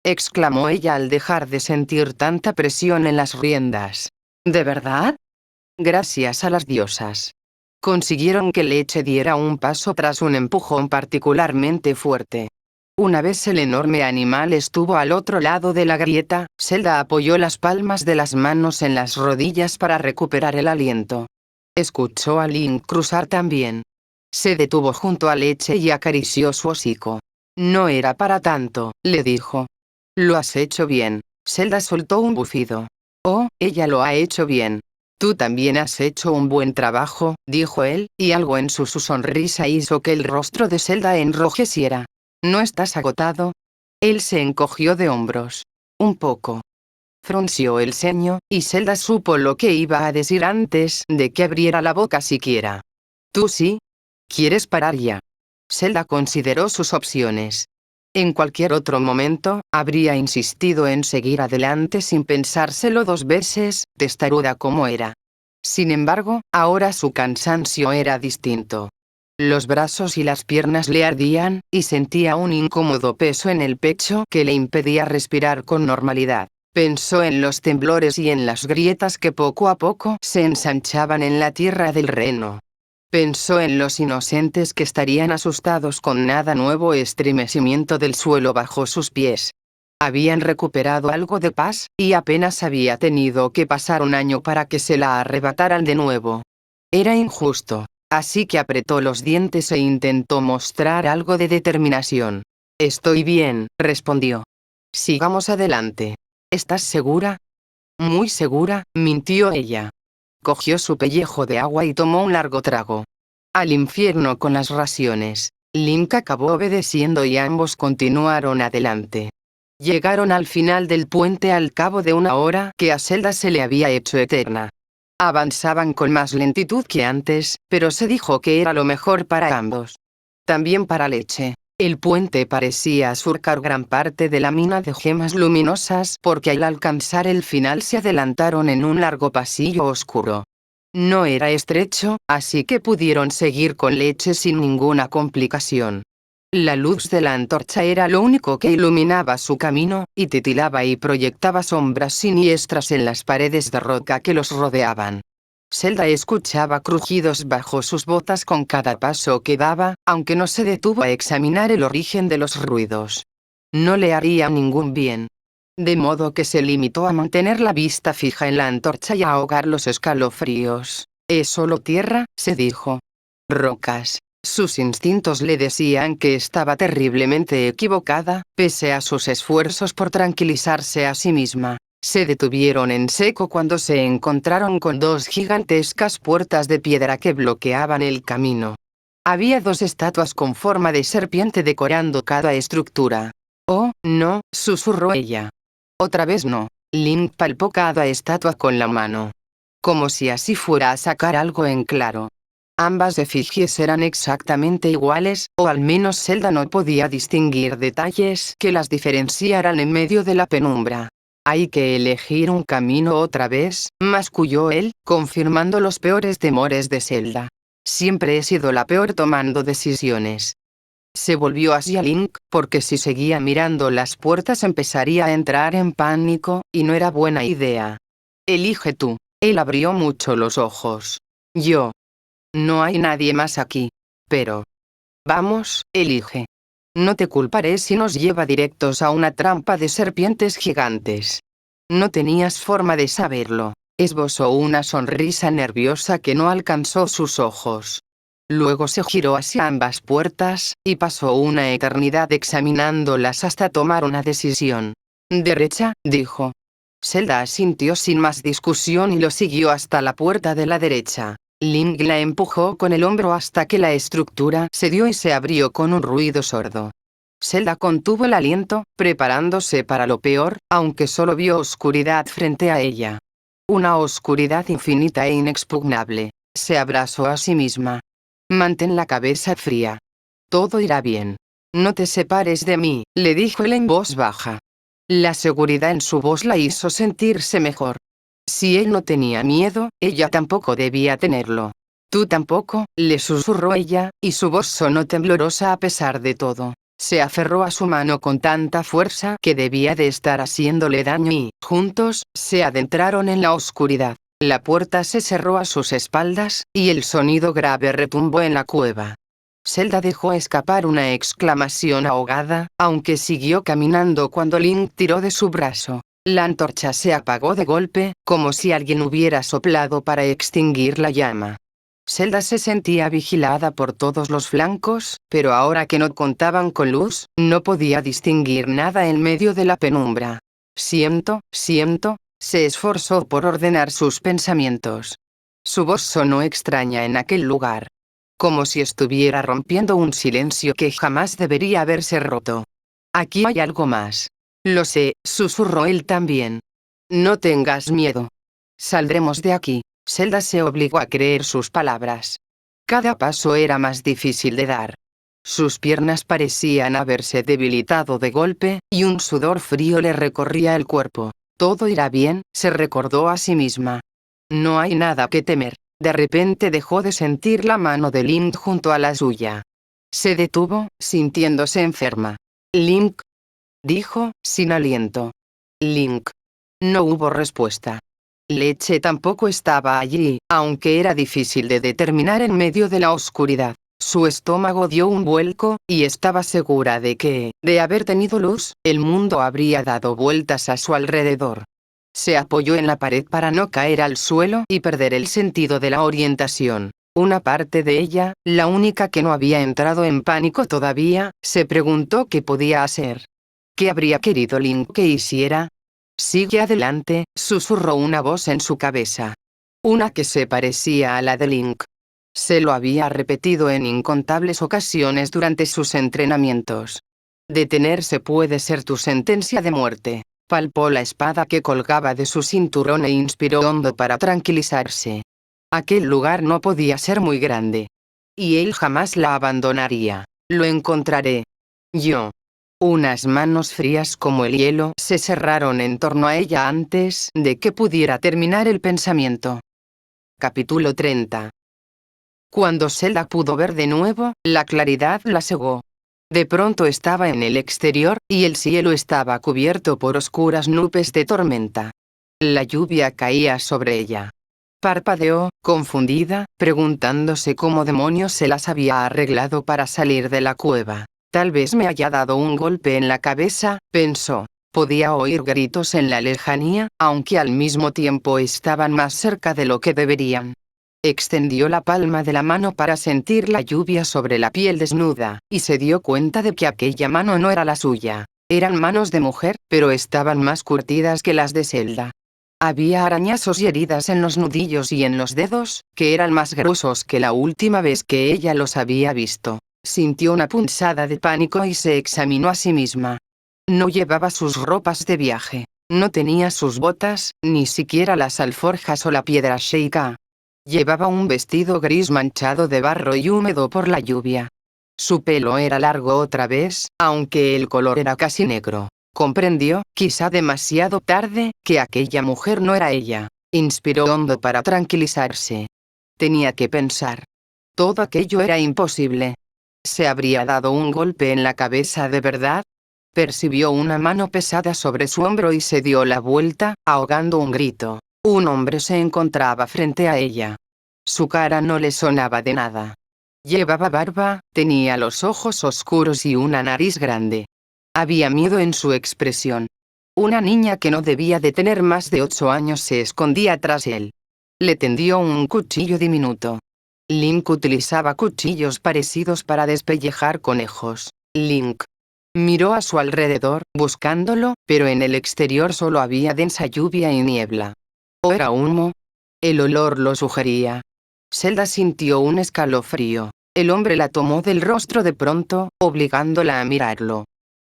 exclamó ella al dejar de sentir tanta presión en las riendas. ¿De verdad? Gracias a las diosas. Consiguieron que Leche diera un paso tras un empujón particularmente fuerte. Una vez el enorme animal estuvo al otro lado de la grieta, Zelda apoyó las palmas de las manos en las rodillas para recuperar el aliento. Escuchó a Link cruzar también. Se detuvo junto a Leche y acarició su hocico. No era para tanto, le dijo. Lo has hecho bien. Zelda soltó un bufido. Oh, ella lo ha hecho bien. Tú también has hecho un buen trabajo, dijo él, y algo en su sonrisa hizo que el rostro de Zelda enrojeciera. ¿No estás agotado? Él se encogió de hombros. Un poco. Frunció el ceño, y Zelda supo lo que iba a decir antes de que abriera la boca siquiera. ¿Tú sí? ¿Quieres parar ya? Zelda consideró sus opciones. En cualquier otro momento, habría insistido en seguir adelante sin pensárselo dos veces, testaruda como era. Sin embargo, ahora su cansancio era distinto. Los brazos y las piernas le ardían, y sentía un incómodo peso en el pecho que le impedía respirar con normalidad. Pensó en los temblores y en las grietas que poco a poco se ensanchaban en la tierra del Reno. Pensó en los inocentes que estarían asustados con nada nuevo estremecimiento del suelo bajo sus pies. Habían recuperado algo de paz, y apenas había tenido que pasar un año para que se la arrebataran de nuevo. Era injusto. Así que apretó los dientes e intentó mostrar algo de determinación. Estoy bien, respondió. Sigamos adelante. ¿Estás segura? Muy segura, mintió ella. Cogió su pellejo de agua y tomó un largo trago. Al infierno con las raciones. Link acabó obedeciendo y ambos continuaron adelante. Llegaron al final del puente al cabo de una hora que a Zelda se le había hecho eterna. Avanzaban con más lentitud que antes, pero se dijo que era lo mejor para ambos. También para Leche. El puente parecía surcar gran parte de la mina de gemas luminosas porque al alcanzar el final se adelantaron en un largo pasillo oscuro. No era estrecho, así que pudieron seguir con Leche sin ninguna complicación. La luz de la antorcha era lo único que iluminaba su camino, y titilaba y proyectaba sombras siniestras en las paredes de roca que los rodeaban. Zelda escuchaba crujidos bajo sus botas con cada paso que daba, aunque no se detuvo a examinar el origen de los ruidos. No le haría ningún bien. De modo que se limitó a mantener la vista fija en la antorcha y a ahogar los escalofríos. «Es solo tierra», se dijo. «Rocas». Sus instintos le decían que estaba terriblemente equivocada, pese a sus esfuerzos por tranquilizarse a sí misma. Se detuvieron en seco cuando se encontraron con dos gigantescas puertas de piedra que bloqueaban el camino. Había dos estatuas con forma de serpiente decorando cada estructura. «Oh, no», susurró ella. «Otra vez no». Link palpó cada estatua con la mano, como si así fuera a sacar algo en claro. Ambas efigies eran exactamente iguales, o al menos Zelda no podía distinguir detalles que las diferenciaran en medio de la penumbra. «Hay que elegir un camino otra vez», masculló él, confirmando los peores temores de Zelda. «Siempre he sido la peor tomando decisiones». Se volvió hacia Link, porque si seguía mirando las puertas empezaría a entrar en pánico, y no era buena idea. «Elige tú». Él abrió mucho los ojos. «Yo. No hay nadie más aquí. Pero. Vamos, elige. No te culparé si nos lleva directos a una trampa de serpientes gigantes». No tenías forma de saberlo. Esbozó una sonrisa nerviosa que no alcanzó sus ojos. Luego se giró hacia ambas puertas, y pasó una eternidad examinándolas hasta tomar una decisión. «Derecha», dijo. Zelda asintió sin más discusión y lo siguió hasta la puerta de la derecha. Link la empujó con el hombro hasta que la estructura se dio y se abrió con un ruido sordo. Zelda contuvo el aliento, preparándose para lo peor, aunque solo vio oscuridad frente a ella. Una oscuridad infinita e inexpugnable. Se abrazó a sí misma. «Mantén la cabeza fría. Todo irá bien. No te separes de mí», le dijo él en voz baja. La seguridad en su voz la hizo sentirse mejor. Si él no tenía miedo, ella tampoco debía tenerlo. «Tú tampoco», le susurró ella, y su voz sonó temblorosa a pesar de todo. Se aferró a su mano con tanta fuerza que debía de estar haciéndole daño y, juntos, se adentraron en la oscuridad. La puerta se cerró a sus espaldas, y el sonido grave retumbó en la cueva. Zelda dejó escapar una exclamación ahogada, aunque siguió caminando cuando Link tiró de su brazo. La antorcha se apagó de golpe, como si alguien hubiera soplado para extinguir la llama. Zelda se sentía vigilada por todos los flancos, pero ahora que no contaban con luz, no podía distinguir nada en medio de la penumbra. Siento, se esforzó por ordenar sus pensamientos. Su voz sonó extraña en aquel lugar, como si estuviera rompiendo un silencio que jamás debería haberse roto. «Aquí hay algo más». «Lo sé», susurró él también. «No tengas miedo. Saldremos de aquí». Zelda se obligó a creer sus palabras. Cada paso era más difícil de dar. Sus piernas parecían haberse debilitado de golpe, y un sudor frío le recorría el cuerpo. «Todo irá bien», se recordó a sí misma. «No hay nada que temer». De repente dejó de sentir la mano de Link junto a la suya. Se detuvo, sintiéndose enferma. «Link», dijo, sin aliento. «Link». No hubo respuesta. Leche tampoco estaba allí, aunque era difícil de determinar en medio de la oscuridad. Su estómago dio un vuelco, y estaba segura de que, de haber tenido luz, el mundo habría dado vueltas a su alrededor. Se apoyó en la pared para no caer al suelo y perder el sentido de la orientación. Una parte de ella, la única que no había entrado en pánico todavía, se preguntó qué podía hacer. ¿Qué habría querido Link que hiciera? «Sigue adelante», susurró una voz en su cabeza. Una que se parecía a la de Link. Se lo había repetido en incontables ocasiones durante sus entrenamientos. «Detenerse puede ser tu sentencia de muerte». Palpó la espada que colgaba de su cinturón e inspiró hondo para tranquilizarse. Aquel lugar no podía ser muy grande. Y él jamás la abandonaría. «Lo encontraré. Yo». Unas manos frías como el hielo se cerraron en torno a ella antes de que pudiera terminar el pensamiento. Capítulo 30. Cuando Zelda pudo ver de nuevo, la claridad la cegó. De pronto estaba en el exterior, y el cielo estaba cubierto por oscuras nubes de tormenta. La lluvia caía sobre ella. Parpadeó, confundida, preguntándose cómo demonios se las había arreglado para salir de la cueva. Tal vez me haya dado un golpe en la cabeza, pensó. Podía oír gritos en la lejanía, aunque al mismo tiempo estaban más cerca de lo que deberían. Extendió la palma de la mano para sentir la lluvia sobre la piel desnuda, y se dio cuenta de que aquella mano no era la suya. Eran manos de mujer, pero estaban más curtidas que las de Zelda. Había arañazos y heridas en los nudillos y en los dedos, que eran más gruesos que la última vez que ella los había visto. Sintió una punzada de pánico y se examinó a sí misma. No llevaba sus ropas de viaje. No tenía sus botas, ni siquiera las alforjas o la piedra Sheikah. Llevaba un vestido gris manchado de barro y húmedo por la lluvia. Su pelo era largo otra vez, aunque el color era casi negro. Comprendió, quizá demasiado tarde, que aquella mujer no era ella. Inspiró hondo para tranquilizarse. Tenía que pensar. Todo aquello era imposible. ¿Se habría dado un golpe en la cabeza de verdad? Percibió una mano pesada sobre su hombro y se dio la vuelta, ahogando un grito. Un hombre se encontraba frente a ella. Su cara no le sonaba de nada. Llevaba barba, tenía los ojos oscuros y una nariz grande. Había miedo en su expresión. Una niña que no debía de tener más de 8 años se escondía tras él. Le tendió un cuchillo diminuto. Link utilizaba cuchillos parecidos para despellejar conejos. Link miró a su alrededor, buscándolo, pero en el exterior solo había densa lluvia y niebla. ¿O era humo? El olor lo sugería. Zelda sintió un escalofrío. El hombre la tomó del rostro de pronto, obligándola a mirarlo.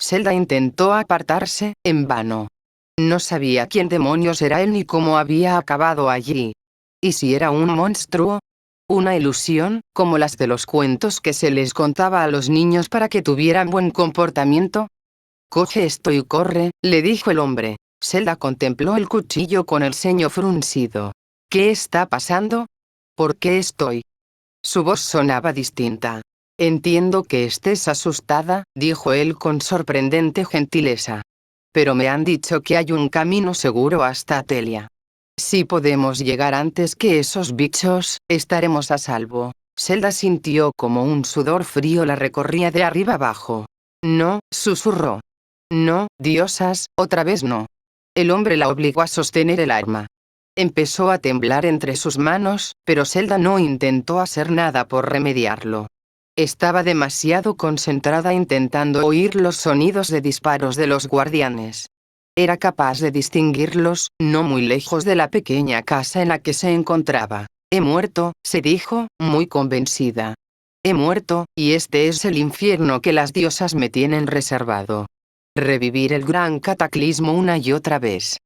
Zelda intentó apartarse, en vano. No sabía quién demonios era él ni cómo había acabado allí. ¿Y si era un monstruo? ¿Una ilusión, como las de los cuentos que se les contaba a los niños para que tuvieran buen comportamiento? Coge esto y corre, le dijo el hombre. Zelda contempló el cuchillo con el ceño fruncido. ¿Qué está pasando? ¿Por qué estoy? Su voz sonaba distinta. Entiendo que estés asustada, dijo él con sorprendente gentileza. Pero me han dicho que hay un camino seguro hasta Telia. Si podemos llegar antes que esos bichos, estaremos a salvo. Zelda sintió como un sudor frío la recorría de arriba abajo. No, susurró. No, diosas, otra vez no. El hombre la obligó a sostener el arma. Empezó a temblar entre sus manos, pero Zelda no intentó hacer nada por remediarlo. Estaba demasiado concentrada intentando oír los sonidos de disparos de los guardianes. Era capaz de distinguirlos, no muy lejos de la pequeña casa en la que se encontraba. He muerto, se dijo, muy convencida. He muerto, y este es el infierno que las diosas me tienen reservado. Revivir el gran cataclismo una y otra vez.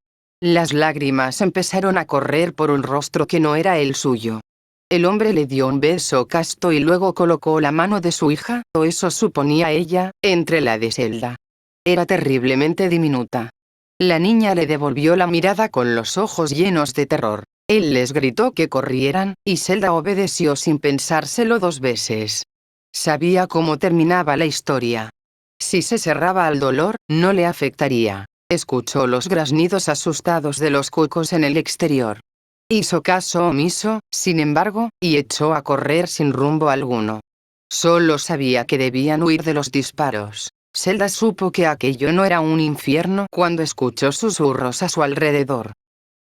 Las lágrimas empezaron a correr por un rostro que no era el suyo. El hombre le dio un beso casto y luego colocó la mano de su hija, o eso suponía ella, entre la de Zelda. Era terriblemente diminuta. La niña le devolvió la mirada con los ojos llenos de terror. Él les gritó que corrieran, y Zelda obedeció sin pensárselo 2 veces. Sabía cómo terminaba la historia. Si se cerraba al dolor, no le afectaría. Escuchó los graznidos asustados de los cucos en el exterior. Hizo caso omiso, sin embargo, y echó a correr sin rumbo alguno. Solo sabía que debían huir de los disparos. Zelda supo que aquello no era un infierno cuando escuchó susurros a su alrededor.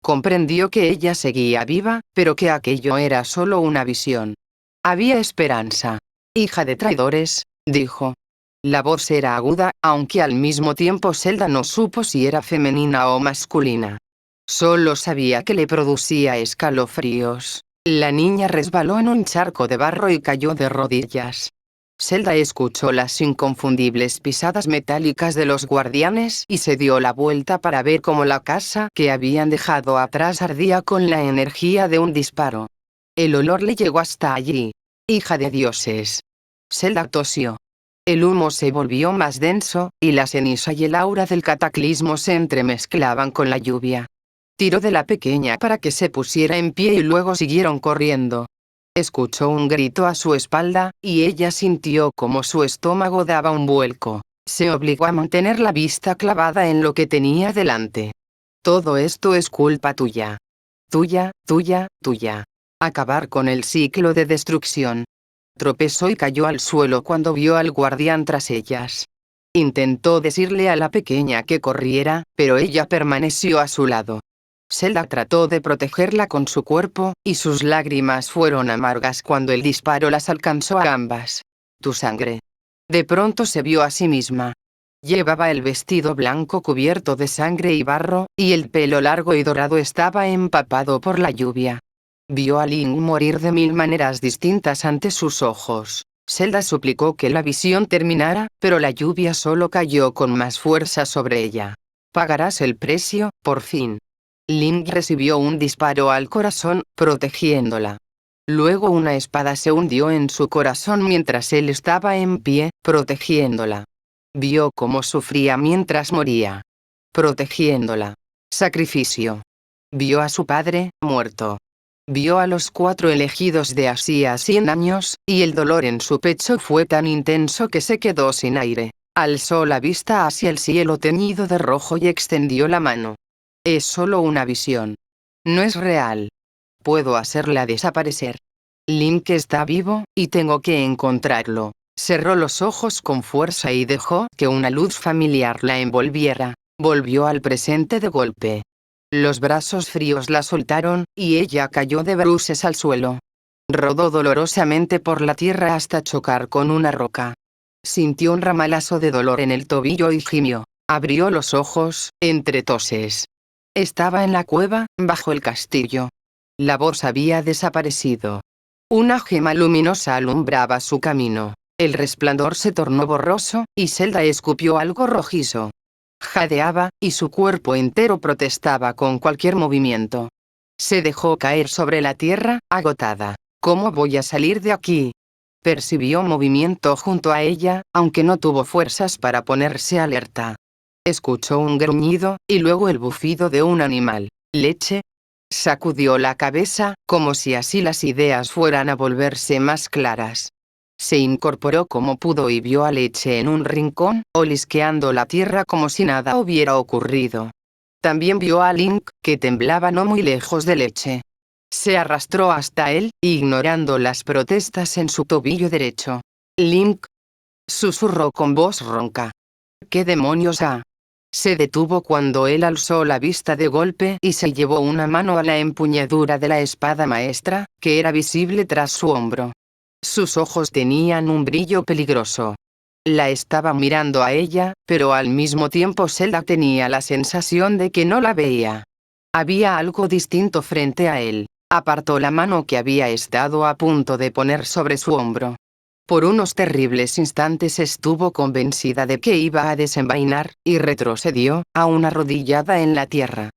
Comprendió que ella seguía viva, pero que aquello era solo una visión. Había esperanza. Hija de traidores, dijo. La voz era aguda, aunque al mismo tiempo Zelda no supo si era femenina o masculina. Solo sabía que le producía escalofríos. La niña resbaló en un charco de barro y cayó de rodillas. Zelda escuchó las inconfundibles pisadas metálicas de los guardianes y se dio la vuelta para ver cómo la casa que habían dejado atrás ardía con la energía de un disparo. El olor le llegó hasta allí. Hija de dioses. Zelda tosió. El humo se volvió más denso, y la ceniza y el aura del cataclismo se entremezclaban con la lluvia. Tiró de la pequeña para que se pusiera en pie y luego siguieron corriendo. Escuchó un grito a su espalda, y ella sintió como su estómago daba un vuelco. Se obligó a mantener la vista clavada en lo que tenía delante. Todo esto es culpa tuya. Tuya, tuya, tuya. Acabar con el ciclo de destrucción. Tropezó y cayó al suelo cuando vio al guardián tras ellas. Intentó decirle a la pequeña que corriera, pero ella permaneció a su lado. Zelda trató de protegerla con su cuerpo, y sus lágrimas fueron amargas cuando el disparo las alcanzó a ambas. Tu sangre. De pronto se vio a sí misma. Llevaba el vestido blanco cubierto de sangre y barro, y el pelo largo y dorado estaba empapado por la lluvia. Vio a Link morir de 1000 maneras distintas ante sus ojos. Zelda suplicó que la visión terminara, pero la lluvia solo cayó con más fuerza sobre ella. Pagarás el precio, por fin. Link recibió un disparo al corazón, protegiéndola. Luego una espada se hundió en su corazón mientras él estaba en pie, protegiéndola. Vio cómo sufría mientras moría. Protegiéndola. Sacrificio. Vio a su padre, muerto. Vio a los 4 elegidos de hacía 100 años, y el dolor en su pecho fue tan intenso que se quedó sin aire. Alzó la vista hacia el cielo teñido de rojo y extendió la mano. Es solo una visión. No es real. Puedo hacerla desaparecer. Link está vivo, y tengo que encontrarlo. Cerró los ojos con fuerza y dejó que una luz familiar la envolviera. Volvió al presente de golpe. Los brazos fríos la soltaron, y ella cayó de bruces al suelo. Rodó dolorosamente por la tierra hasta chocar con una roca. Sintió un ramalazo de dolor en el tobillo y gimió. Abrió los ojos, entre toses. Estaba en la cueva, bajo el castillo. La voz había desaparecido. Una gema luminosa alumbraba su camino. El resplandor se tornó borroso, y Zelda escupió algo rojizo. Jadeaba, y su cuerpo entero protestaba con cualquier movimiento. Se dejó caer sobre la tierra, agotada. ¿Cómo voy a salir de aquí? Percibió movimiento junto a ella, aunque no tuvo fuerzas para ponerse alerta. Escuchó un gruñido, y luego el bufido de un animal. ¿Leche? Sacudió la cabeza, como si así las ideas fueran a volverse más claras. Se incorporó como pudo y vio a Leche en un rincón, olisqueando la tierra como si nada hubiera ocurrido. También vio a Link, que temblaba no muy lejos de Leche. Se arrastró hasta él, ignorando las protestas en su tobillo derecho. Link, susurró con voz ronca. ¿Qué demonios ha? Se detuvo cuando él alzó la vista de golpe y se llevó una mano a la empuñadura de la espada maestra, que era visible tras su hombro. Sus ojos tenían un brillo peligroso. La estaba mirando a ella, pero al mismo tiempo Zelda tenía la sensación de que no la veía. Había algo distinto frente a él. Apartó la mano que había estado a punto de poner sobre su hombro. Por unos terribles instantes estuvo convencida de que iba a desenvainar, y retrocedió, aún arrodillada en la tierra.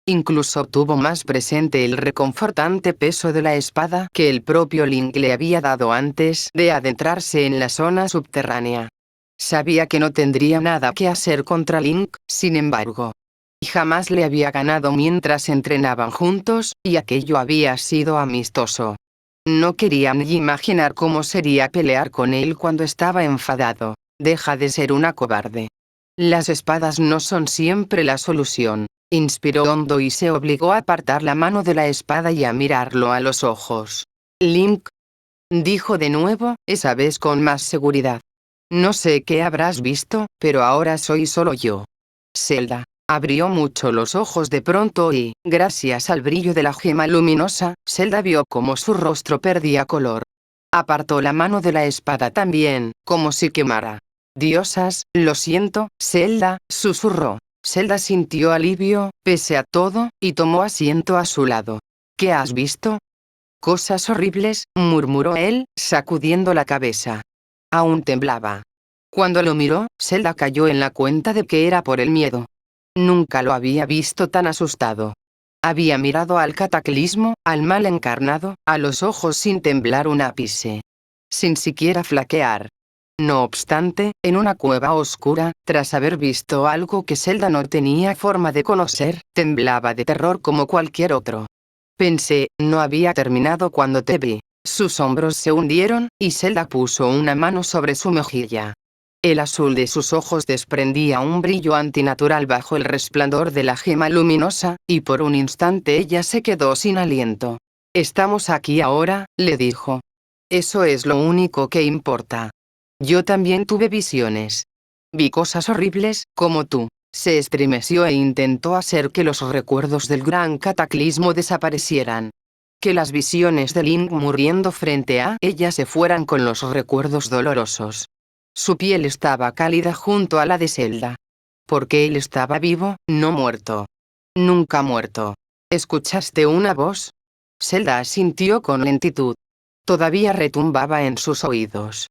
Incluso tuvo más presente el reconfortante peso de la espada que el propio Link le había dado antes de adentrarse en la zona subterránea. Sabía que no tendría nada que hacer contra Link, sin embargo. Y jamás le había ganado mientras entrenaban juntos, y aquello había sido amistoso. No quería ni imaginar cómo sería pelear con él cuando estaba enfadado. Deja de ser una cobarde. Las espadas no son siempre la solución. Inspiró hondo y se obligó a apartar la mano de la espada y a mirarlo a los ojos. Link, dijo de nuevo, esa vez con más seguridad. No sé qué habrás visto, pero ahora soy solo yo. Zelda. Abrió mucho los ojos de pronto y, gracias al brillo de la gema luminosa, Zelda vio cómo su rostro perdía color. Apartó la mano de la espada también, como si quemara. Diosas, lo siento, Zelda, susurró. Zelda sintió alivio, pese a todo, y tomó asiento a su lado. ¿Qué has visto? Cosas horribles, murmuró él, sacudiendo la cabeza. Aún temblaba. Cuando lo miró, Zelda cayó en la cuenta de que era por el miedo. Nunca lo había visto tan asustado. Había mirado al cataclismo, al mal encarnado, a los ojos sin temblar un ápice. Sin siquiera flaquear. No obstante, en una cueva oscura, tras haber visto algo que Zelda no tenía forma de conocer, temblaba de terror como cualquier otro. Pensé, no había terminado cuando te vi. Sus hombros se hundieron, y Zelda puso una mano sobre su mejilla. El azul de sus ojos desprendía un brillo antinatural bajo el resplandor de la gema luminosa, y por un instante ella se quedó sin aliento. «Estamos aquí ahora», le dijo. «Eso es lo único que importa. Yo también tuve visiones. Vi cosas horribles, como tú». Se estremeció e intentó hacer que los recuerdos del gran cataclismo desaparecieran. Que las visiones de Link muriendo frente a ella se fueran con los recuerdos dolorosos. Su piel estaba cálida junto a la de Zelda. Porque él estaba vivo, no muerto. Nunca muerto. ¿Escuchaste una voz? Zelda asintió con lentitud. Todavía retumbaba en sus oídos.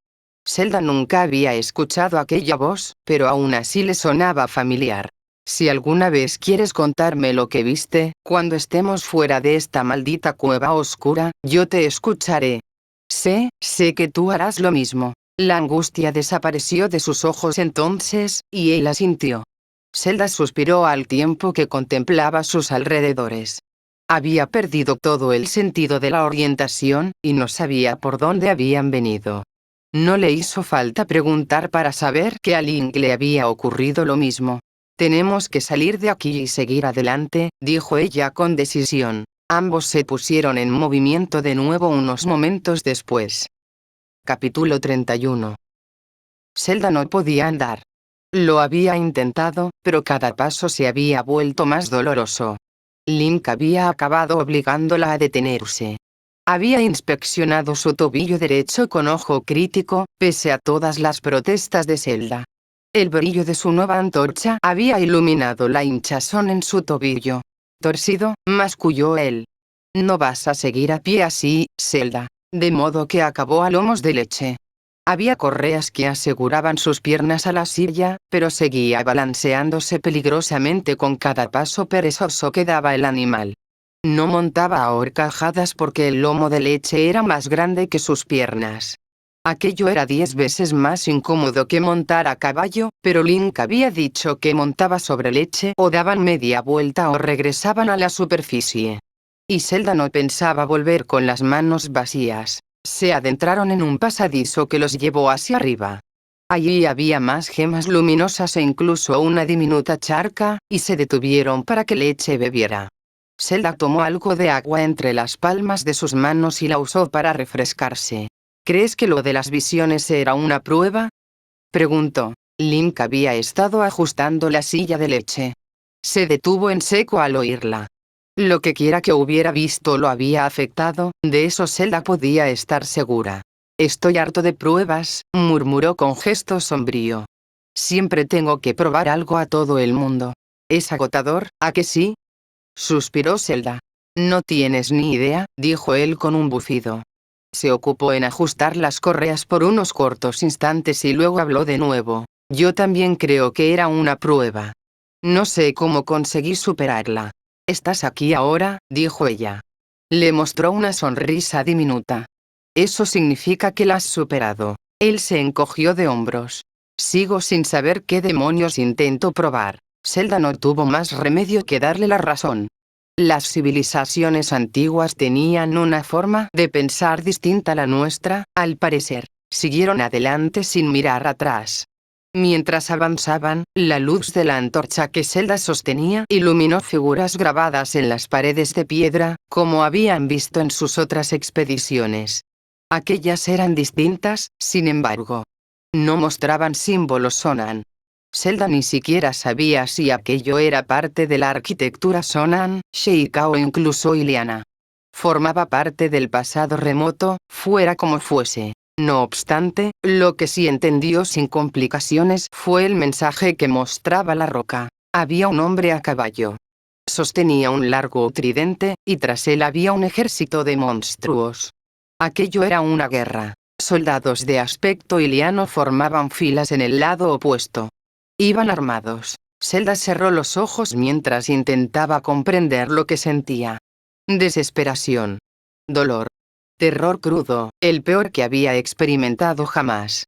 Zelda nunca había escuchado aquella voz, pero aún así le sonaba familiar. Si alguna vez quieres contarme lo que viste, cuando estemos fuera de esta maldita cueva oscura, yo te escucharé. Sé que tú harás lo mismo. La angustia desapareció de sus ojos entonces, y él asintió. Zelda suspiró al tiempo que contemplaba sus alrededores. Había perdido todo el sentido de la orientación, y no sabía por dónde habían venido. No le hizo falta preguntar para saber que a Link le había ocurrido lo mismo. «Tenemos que salir de aquí y seguir adelante», dijo ella con decisión. Ambos se pusieron en movimiento de nuevo unos momentos después. Capítulo 31. Zelda no podía andar. Lo había intentado, pero cada paso se había vuelto más doloroso. Link había acabado obligándola a detenerse. Había inspeccionado su tobillo derecho con ojo crítico, pese a todas las protestas de Zelda. El brillo de su nueva antorcha había iluminado la hinchazón en su tobillo. «Torcido», masculló él. «No vas a seguir a pie así, Zelda». De modo que acabó a lomos de leche. Había correas que aseguraban sus piernas a la silla, pero seguía balanceándose peligrosamente con cada paso perezoso que daba el animal. No montaba a horcajadas porque el lomo de leche era más grande que sus piernas. Aquello era 10 veces más incómodo que montar a caballo, pero Link había dicho que montaba sobre leche o daban media vuelta o regresaban a la superficie. Y Zelda no pensaba volver con las manos vacías. Se adentraron en un pasadizo que los llevó hacia arriba. Allí había más gemas luminosas e incluso una diminuta charca, y se detuvieron para que Leche bebiera. Zelda tomó algo de agua entre las palmas de sus manos y la usó para refrescarse. ¿Crees que lo de las visiones era una prueba?, preguntó. Link había estado ajustando la silla de Leche. Se detuvo en seco al oírla. Lo que quiera que hubiera visto lo había afectado, de eso Zelda podía estar segura. «Estoy harto de pruebas», murmuró con gesto sombrío. «Siempre tengo que probar algo a todo el mundo. Es agotador, ¿a que sí?», suspiró Zelda. «No tienes ni idea», dijo él con un bufido. Se ocupó en ajustar las correas por unos cortos instantes y luego habló de nuevo. «Yo también creo que era una prueba. No sé cómo conseguí superarla». «Estás aquí ahora», dijo ella. Le mostró una sonrisa diminuta. «Eso significa que la has superado». Él se encogió de hombros. «Sigo sin saber qué demonios intento probar». Zelda no tuvo más remedio que darle la razón. Las civilizaciones antiguas tenían una forma de pensar distinta a la nuestra, al parecer. Siguieron adelante sin mirar atrás. Mientras avanzaban, la luz de la antorcha que Zelda sostenía iluminó figuras grabadas en las paredes de piedra, como habían visto en sus otras expediciones. Aquellas eran distintas, sin embargo. No mostraban símbolos Sonan. Zelda ni siquiera sabía si aquello era parte de la arquitectura Sonan, Sheikah o incluso Iliana. Formaba parte del pasado remoto, fuera como fuese. No obstante, lo que sí entendió sin complicaciones fue el mensaje que mostraba la roca. Había un hombre a caballo. Sostenía un largo tridente, y tras él había un ejército de monstruos. Aquello era una guerra. Soldados de aspecto iliano formaban filas en el lado opuesto. Iban armados. Zelda cerró los ojos mientras intentaba comprender lo que sentía. Desesperación. Dolor. Terror crudo, el peor que había experimentado jamás.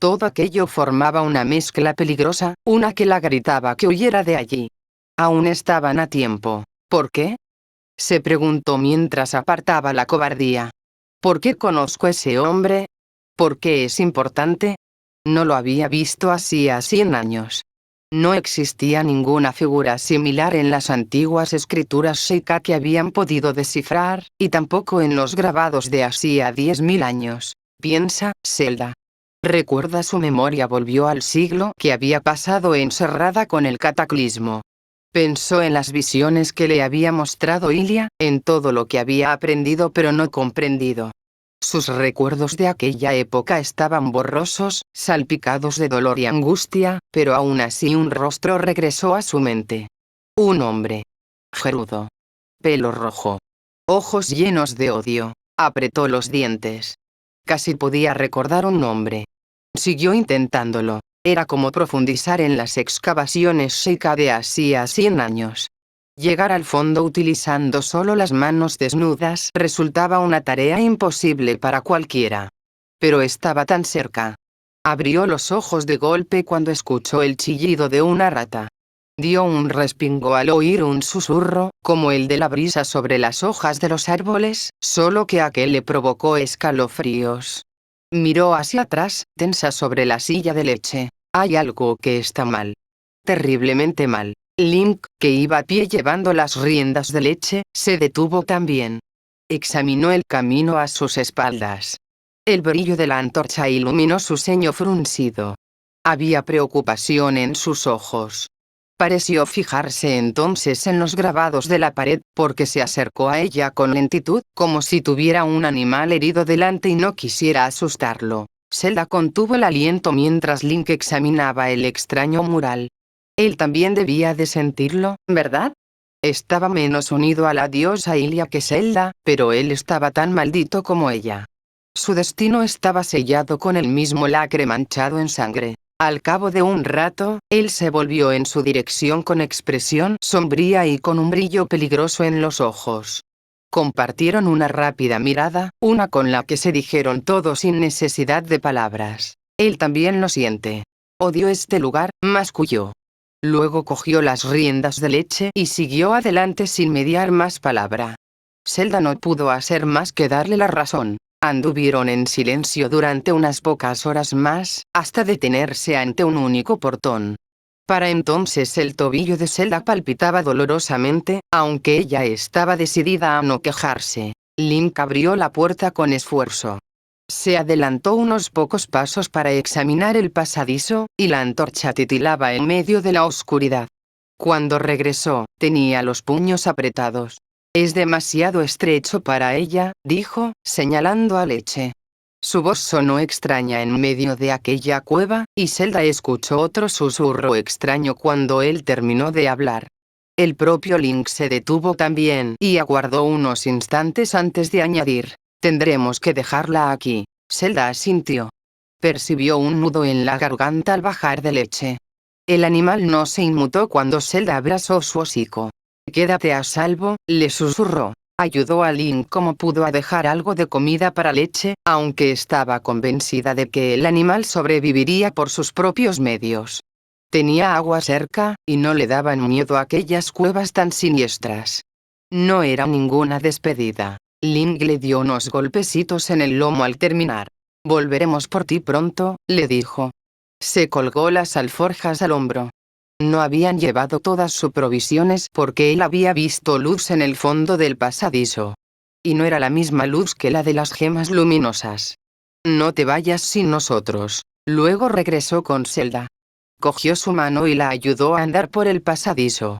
Todo aquello formaba una mezcla peligrosa, una que la gritaba que huyera de allí. Aún estaban a tiempo. ¿Por qué?, se preguntó mientras apartaba la cobardía. ¿Por qué conozco a ese hombre? ¿Por qué es importante? No lo había visto hacía 100 años. No existía ninguna figura similar en las antiguas escrituras Sheikah que habían podido descifrar, y tampoco en los grabados de hacía 10.000 años. Piensa, Zelda. Recuerda, su memoria volvió al siglo que había pasado encerrada con el cataclismo. Pensó en las visiones que le había mostrado Ilia, en todo lo que había aprendido pero no comprendido. Sus recuerdos de aquella época estaban borrosos, salpicados de dolor y angustia, pero aún así un rostro regresó a su mente. Un hombre. Gerudo. Pelo rojo. Ojos llenos de odio. Apretó los dientes. Casi podía recordar un nombre. Siguió intentándolo. Era como profundizar en las excavaciones Sheikah de hacía 100 años. Llegar al fondo utilizando solo las manos desnudas resultaba una tarea imposible para cualquiera. Pero estaba tan cerca. Abrió los ojos de golpe cuando escuchó el chillido de una rata. Dio un respingo al oír un susurro, como el de la brisa sobre las hojas de los árboles, solo que aquel le provocó escalofríos. Miró hacia atrás, tensa sobre la silla de leche. Hay algo que está mal. Terriblemente mal. Link, que iba a pie llevando las riendas de leche, se detuvo también. Examinó el camino a sus espaldas. El brillo de la antorcha iluminó su ceño fruncido. Había preocupación en sus ojos. Pareció fijarse entonces en los grabados de la pared, porque se acercó a ella con lentitud, como si tuviera un animal herido delante y no quisiera asustarlo. Zelda contuvo el aliento mientras Link examinaba el extraño mural. Él también debía de sentirlo, ¿verdad? Estaba menos unido a la diosa Ilia que Zelda, pero él estaba tan maldito como ella. Su destino estaba sellado con el mismo lacre manchado en sangre. Al cabo de un rato, él se volvió en su dirección con expresión sombría y con un brillo peligroso en los ojos. Compartieron una rápida mirada, una con la que se dijeron todo sin necesidad de palabras. Él también lo siente. Odio este lugar, masculló. Luego cogió las riendas de leche y siguió adelante sin mediar más palabra. Zelda no pudo hacer más que darle la razón. Anduvieron en silencio durante unas pocas horas más, hasta detenerse ante un único portón. Para entonces el tobillo de Zelda palpitaba dolorosamente, aunque ella estaba decidida a no quejarse. Link abrió la puerta con esfuerzo. Se adelantó unos pocos pasos para examinar el pasadizo, y la antorcha titilaba en medio de la oscuridad. Cuando regresó, tenía los puños apretados. Es demasiado estrecho para ella, dijo, señalando a Leche. Su voz sonó extraña en medio de aquella cueva, y Zelda escuchó otro susurro extraño cuando él terminó de hablar. El propio Link se detuvo también y aguardó unos instantes antes de añadir. Tendremos que dejarla aquí. Zelda asintió. Percibió un nudo en la garganta al bajar de Leche. El animal no se inmutó cuando Zelda abrazó su hocico. Quédate a salvo, le susurró. Ayudó a Link como pudo a dejar algo de comida para Leche, aunque estaba convencida de que el animal sobreviviría por sus propios medios. Tenía agua cerca, y no le daban miedo aquellas cuevas tan siniestras. No era ninguna despedida. Link le dio unos golpecitos en el lomo al terminar. Volveremos por ti pronto, le dijo. Se colgó las alforjas al hombro. No habían llevado todas sus provisiones porque él había visto luz en el fondo del pasadizo. Y no era la misma luz que la de las gemas luminosas. No te vayas sin nosotros. Luego regresó con Zelda. Cogió su mano y la ayudó a andar por el pasadizo.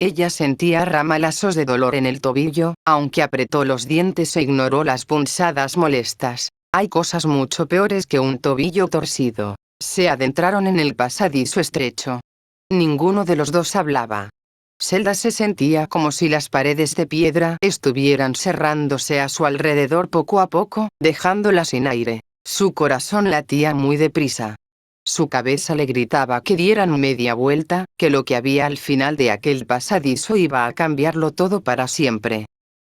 Ella sentía ramalazos de dolor en el tobillo, aunque apretó los dientes e ignoró las punzadas molestas. Hay cosas mucho peores que un tobillo torcido. Se adentraron en el pasadizo estrecho. Ninguno de los dos hablaba. Zelda se sentía como si las paredes de piedra estuvieran cerrándose a su alrededor poco a poco, dejándola sin aire. Su corazón latía muy deprisa. Su cabeza le gritaba que dieran media vuelta, que lo que había al final de aquel pasadizo iba a cambiarlo todo para siempre.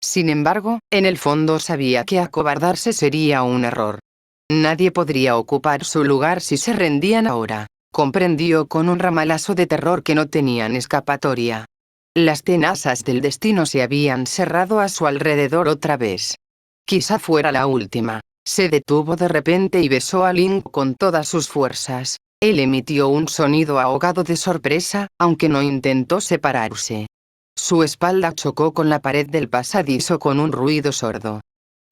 Sin embargo, en el fondo sabía que acobardarse sería un error. Nadie podría ocupar su lugar si se rendían ahora. Comprendió con un ramalazo de terror que no tenían escapatoria. Las tenazas del destino se habían cerrado a su alrededor otra vez. Quizá fuera la última. Se detuvo de repente y besó a Link con todas sus fuerzas. Él emitió un sonido ahogado de sorpresa, aunque no intentó separarse. Su espalda chocó con la pared del pasadizo con un ruido sordo.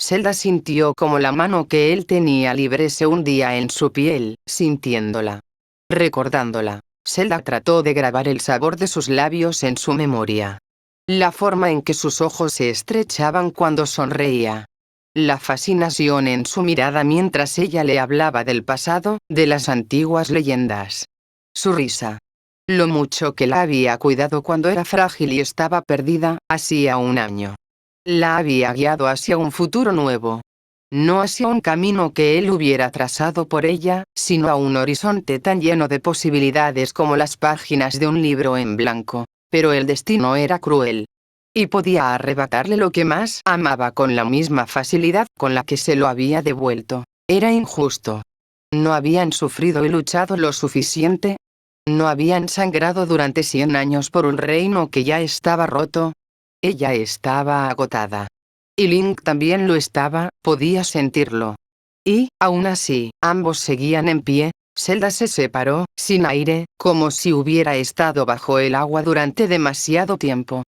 Zelda sintió como la mano que él tenía libre se hundía en su piel, sintiéndola. Recordándola, Zelda trató de grabar el sabor de sus labios en su memoria. La forma en que sus ojos se estrechaban cuando sonreía. La fascinación en su mirada mientras ella le hablaba del pasado, de las antiguas leyendas. Su risa. Lo mucho que la había cuidado cuando era frágil y estaba perdida, hacía un año. La había guiado hacia un futuro nuevo. No hacia un camino que él hubiera trazado por ella, sino a un horizonte tan lleno de posibilidades como las páginas de un libro en blanco. Pero el destino era cruel. Y podía arrebatarle lo que más amaba con la misma facilidad con la que se lo había devuelto. Era injusto. ¿No habían sufrido y luchado lo suficiente? ¿No habían sangrado durante 100 años por un reino que ya estaba roto? Ella estaba agotada. Y Link también lo estaba, podía sentirlo. Y, aún así, ambos seguían en pie. Zelda se separó, sin aire, como si hubiera estado bajo el agua durante demasiado tiempo.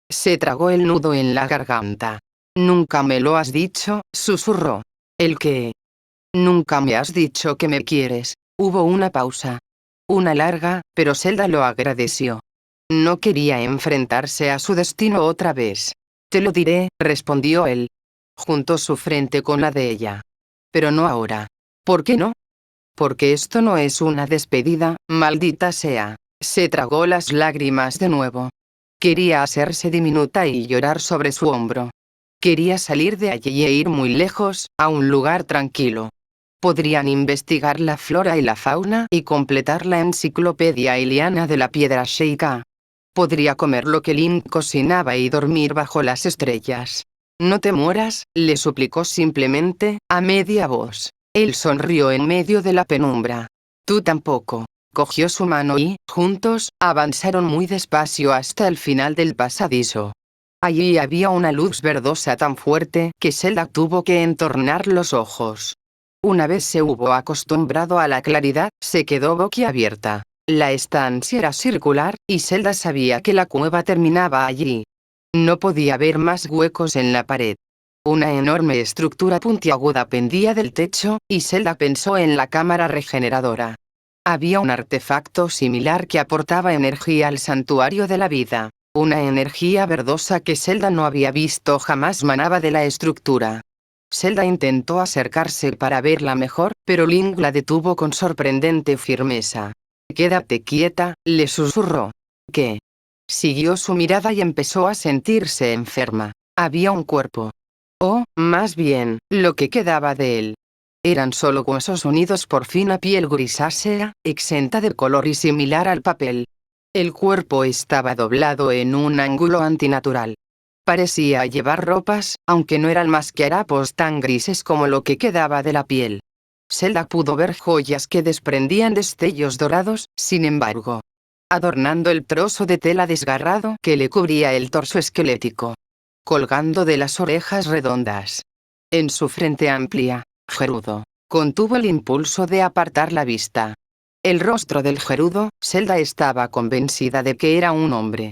Se tragó el nudo en la garganta. «Nunca me lo has dicho», susurró. «¿El qué?» «Nunca me has dicho que me quieres». Hubo una pausa. Una larga, pero Zelda lo agradeció. No quería enfrentarse a su destino otra vez. «Te lo diré», respondió él. Juntó su frente con la de ella. «Pero no ahora». «¿Por qué no?» «Porque esto no es una despedida, maldita sea». Se tragó las lágrimas de nuevo. Quería hacerse diminuta y llorar sobre su hombro. Quería salir de allí e ir muy lejos, a un lugar tranquilo. Podrían investigar la flora y la fauna y completar la enciclopedia iliana de la piedra Sheikah. Podría comer lo que Link cocinaba y dormir bajo las estrellas. «No te mueras», le suplicó simplemente, a media voz. Él sonrió en medio de la penumbra. «Tú tampoco». Cogió su mano y, juntos, avanzaron muy despacio hasta el final del pasadizo. Allí había una luz verdosa tan fuerte que Zelda tuvo que entornar los ojos. Una vez se hubo acostumbrado a la claridad, se quedó boquiabierta. La estancia era circular, y Zelda sabía que la cueva terminaba allí. No podía ver más huecos en la pared. Una enorme estructura puntiaguda pendía del techo, y Zelda pensó en la cámara regeneradora. Había un artefacto similar que aportaba energía al santuario de la vida. Una energía verdosa que Zelda no había visto jamás manaba de la estructura. Zelda intentó acercarse para verla mejor, pero Link la detuvo con sorprendente firmeza. «Quédate quieta», le susurró. «¿Qué?» Siguió su mirada y empezó a sentirse enferma. Había un cuerpo. O, más bien, lo que quedaba de él. Eran solo huesos unidos por fina piel grisácea, exenta de color y similar al papel. El cuerpo estaba doblado en un ángulo antinatural. Parecía llevar ropas, aunque no eran más que harapos tan grises como lo que quedaba de la piel. Zelda pudo ver joyas que desprendían destellos dorados, sin embargo, adornando el trozo de tela desgarrado que le cubría el torso esquelético. Colgando de las orejas redondas. En su frente amplia, Gerudo contuvo el impulso de apartar la vista. El rostro del Gerudo, Zelda estaba convencida de que era un hombre.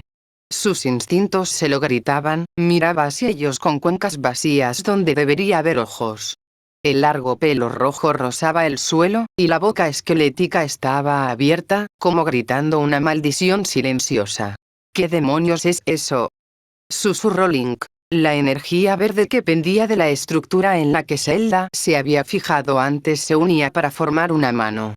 Sus instintos se lo gritaban, miraba hacia ellos con cuencas vacías donde debería haber ojos. El largo pelo rojo rozaba el suelo, y la boca esquelética estaba abierta, como gritando una maldición silenciosa. «¿Qué demonios es eso?», susurró Link. La energía verde que pendía de la estructura en la que Zelda se había fijado antes se unía para formar una mano.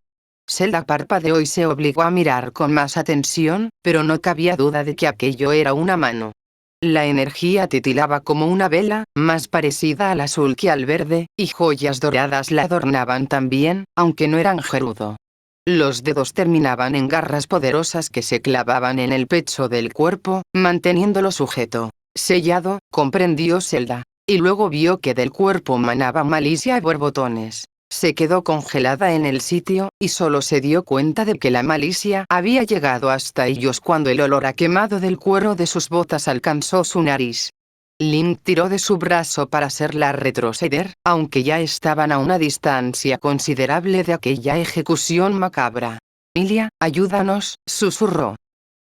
Zelda parpadeó y se obligó a mirar con más atención, pero no cabía duda de que aquello era una mano. La energía titilaba como una vela, más parecida al azul que al verde, y joyas doradas la adornaban también, aunque no eran Gerudo. Los dedos terminaban en garras poderosas que se clavaban en el pecho del cuerpo, manteniéndolo sujeto. Sellado, comprendió Zelda. Y luego vio que del cuerpo manaba malicia a borbotones. Se quedó congelada en el sitio, y solo se dio cuenta de que la malicia había llegado hasta ellos cuando el olor a quemado del cuero de sus botas alcanzó su nariz. Link tiró de su brazo para hacerla retroceder, aunque ya estaban a una distancia considerable de aquella ejecución macabra. Emilia, ayúdanos, susurró.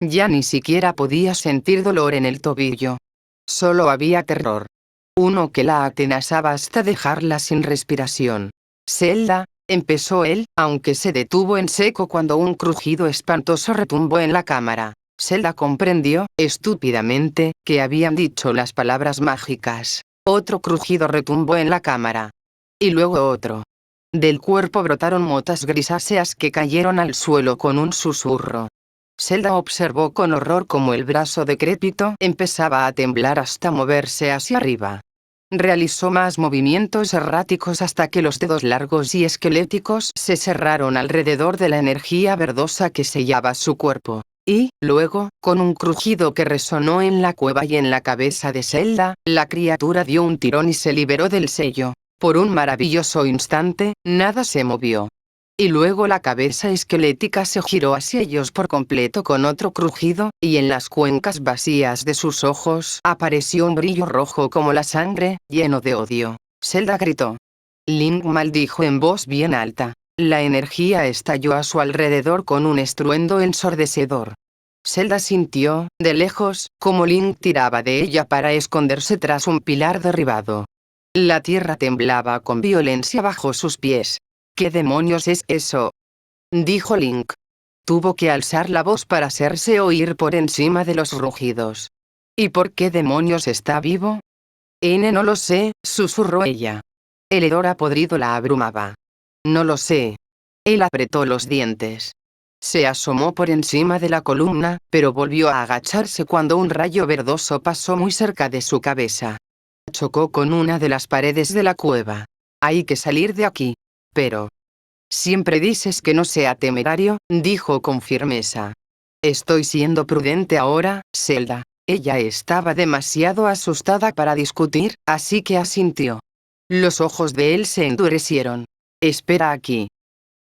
Ya ni siquiera podía sentir dolor en el tobillo. Solo había terror. Uno que la atenazaba hasta dejarla sin respiración. Zelda, empezó él, aunque se detuvo en seco cuando un crujido espantoso retumbó en la cámara. Zelda comprendió, estúpidamente, que habían dicho las palabras mágicas. Otro crujido retumbó en la cámara. Y luego otro. Del cuerpo brotaron motas grisáceas que cayeron al suelo con un susurro. Zelda observó con horror cómo el brazo decrépito empezaba a temblar hasta moverse hacia arriba. Realizó más movimientos erráticos hasta que los dedos largos y esqueléticos se cerraron alrededor de la energía verdosa que sellaba su cuerpo. Y, luego, con un crujido que resonó en la cueva y en la cabeza de Zelda, la criatura dio un tirón y se liberó del sello. Por un maravilloso instante, nada se movió. Y luego la cabeza esquelética se giró hacia ellos por completo con otro crujido, y en las cuencas vacías de sus ojos apareció un brillo rojo como la sangre, lleno de odio. Zelda gritó. Link maldijo en voz bien alta. La energía estalló a su alrededor con un estruendo ensordecedor. Zelda sintió, de lejos, como Link tiraba de ella para esconderse tras un pilar derribado. La tierra temblaba con violencia bajo sus pies. ¿Qué demonios es eso?, dijo Link. Tuvo que alzar la voz para hacerse oír por encima de los rugidos. ¿Y por qué demonios está vivo? No lo sé, susurró ella. El hedor podrido la abrumaba. No lo sé. Él apretó los dientes. Se asomó por encima de la columna, pero volvió a agacharse cuando un rayo verdoso pasó muy cerca de su cabeza. Chocó con una de las paredes de la cueva. Hay que salir de aquí. Pero... Siempre dices que no sea temerario, dijo con firmeza. Estoy siendo prudente ahora, Zelda. Ella estaba demasiado asustada para discutir, así que asintió. Los ojos de él se endurecieron. Espera aquí.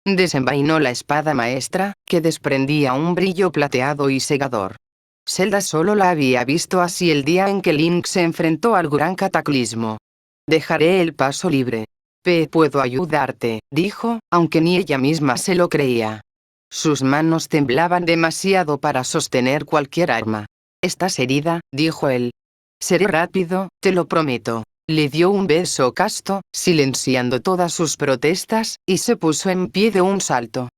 Desenvainó la espada maestra, que desprendía un brillo plateado y cegador. Zelda solo la había visto así el día en que Link se enfrentó al gran cataclismo. Dejaré el paso libre. Puedo ayudarte, dijo, aunque ni ella misma se lo creía. Sus manos temblaban demasiado para sostener cualquier arma. ¿Estás herida?, dijo él. Seré rápido, te lo prometo. Le dio un beso casto, silenciando todas sus protestas, y se puso en pie de un salto.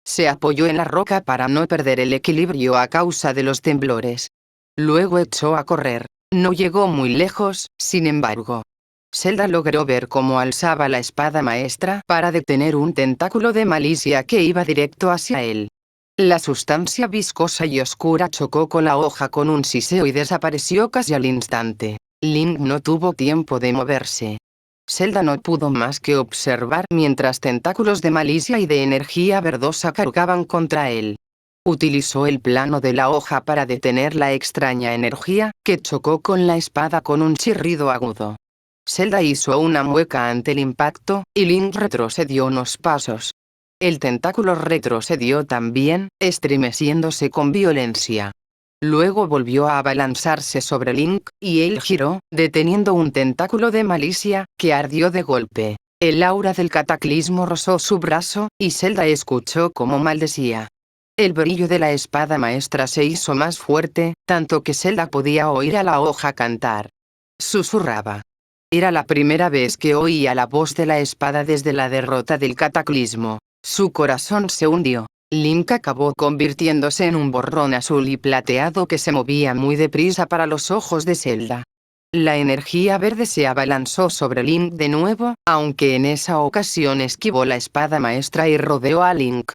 Se apoyó en la roca para no perder el equilibrio a causa de los temblores. Luego echó a correr. No llegó muy lejos, sin embargo. Zelda logró ver cómo alzaba la espada maestra para detener un tentáculo de malicia que iba directo hacia él. La sustancia viscosa y oscura chocó con la hoja con un siseo y desapareció casi al instante. Link no tuvo tiempo de moverse. Zelda no pudo más que observar mientras tentáculos de malicia y de energía verdosa cargaban contra él. Utilizó el plano de la hoja para detener la extraña energía, que chocó con la espada con un chirrido agudo. Zelda hizo una mueca ante el impacto, y Link retrocedió unos pasos. El tentáculo retrocedió también, estremeciéndose con violencia. Luego volvió a abalanzarse sobre Link, y él giró, deteniendo un tentáculo de malicia, que ardió de golpe. El aura del cataclismo rozó su brazo, y Zelda escuchó cómo maldecía. El brillo de la espada maestra se hizo más fuerte, tanto que Zelda podía oír a la hoja cantar. Susurraba. Era la primera vez que oía la voz de la espada desde la derrota del cataclismo. Su corazón se hundió. Link acabó convirtiéndose en un borrón azul y plateado que se movía muy deprisa para los ojos de Zelda. La energía verde se abalanzó sobre Link de nuevo, aunque en esa ocasión esquivó la espada maestra y rodeó a Link.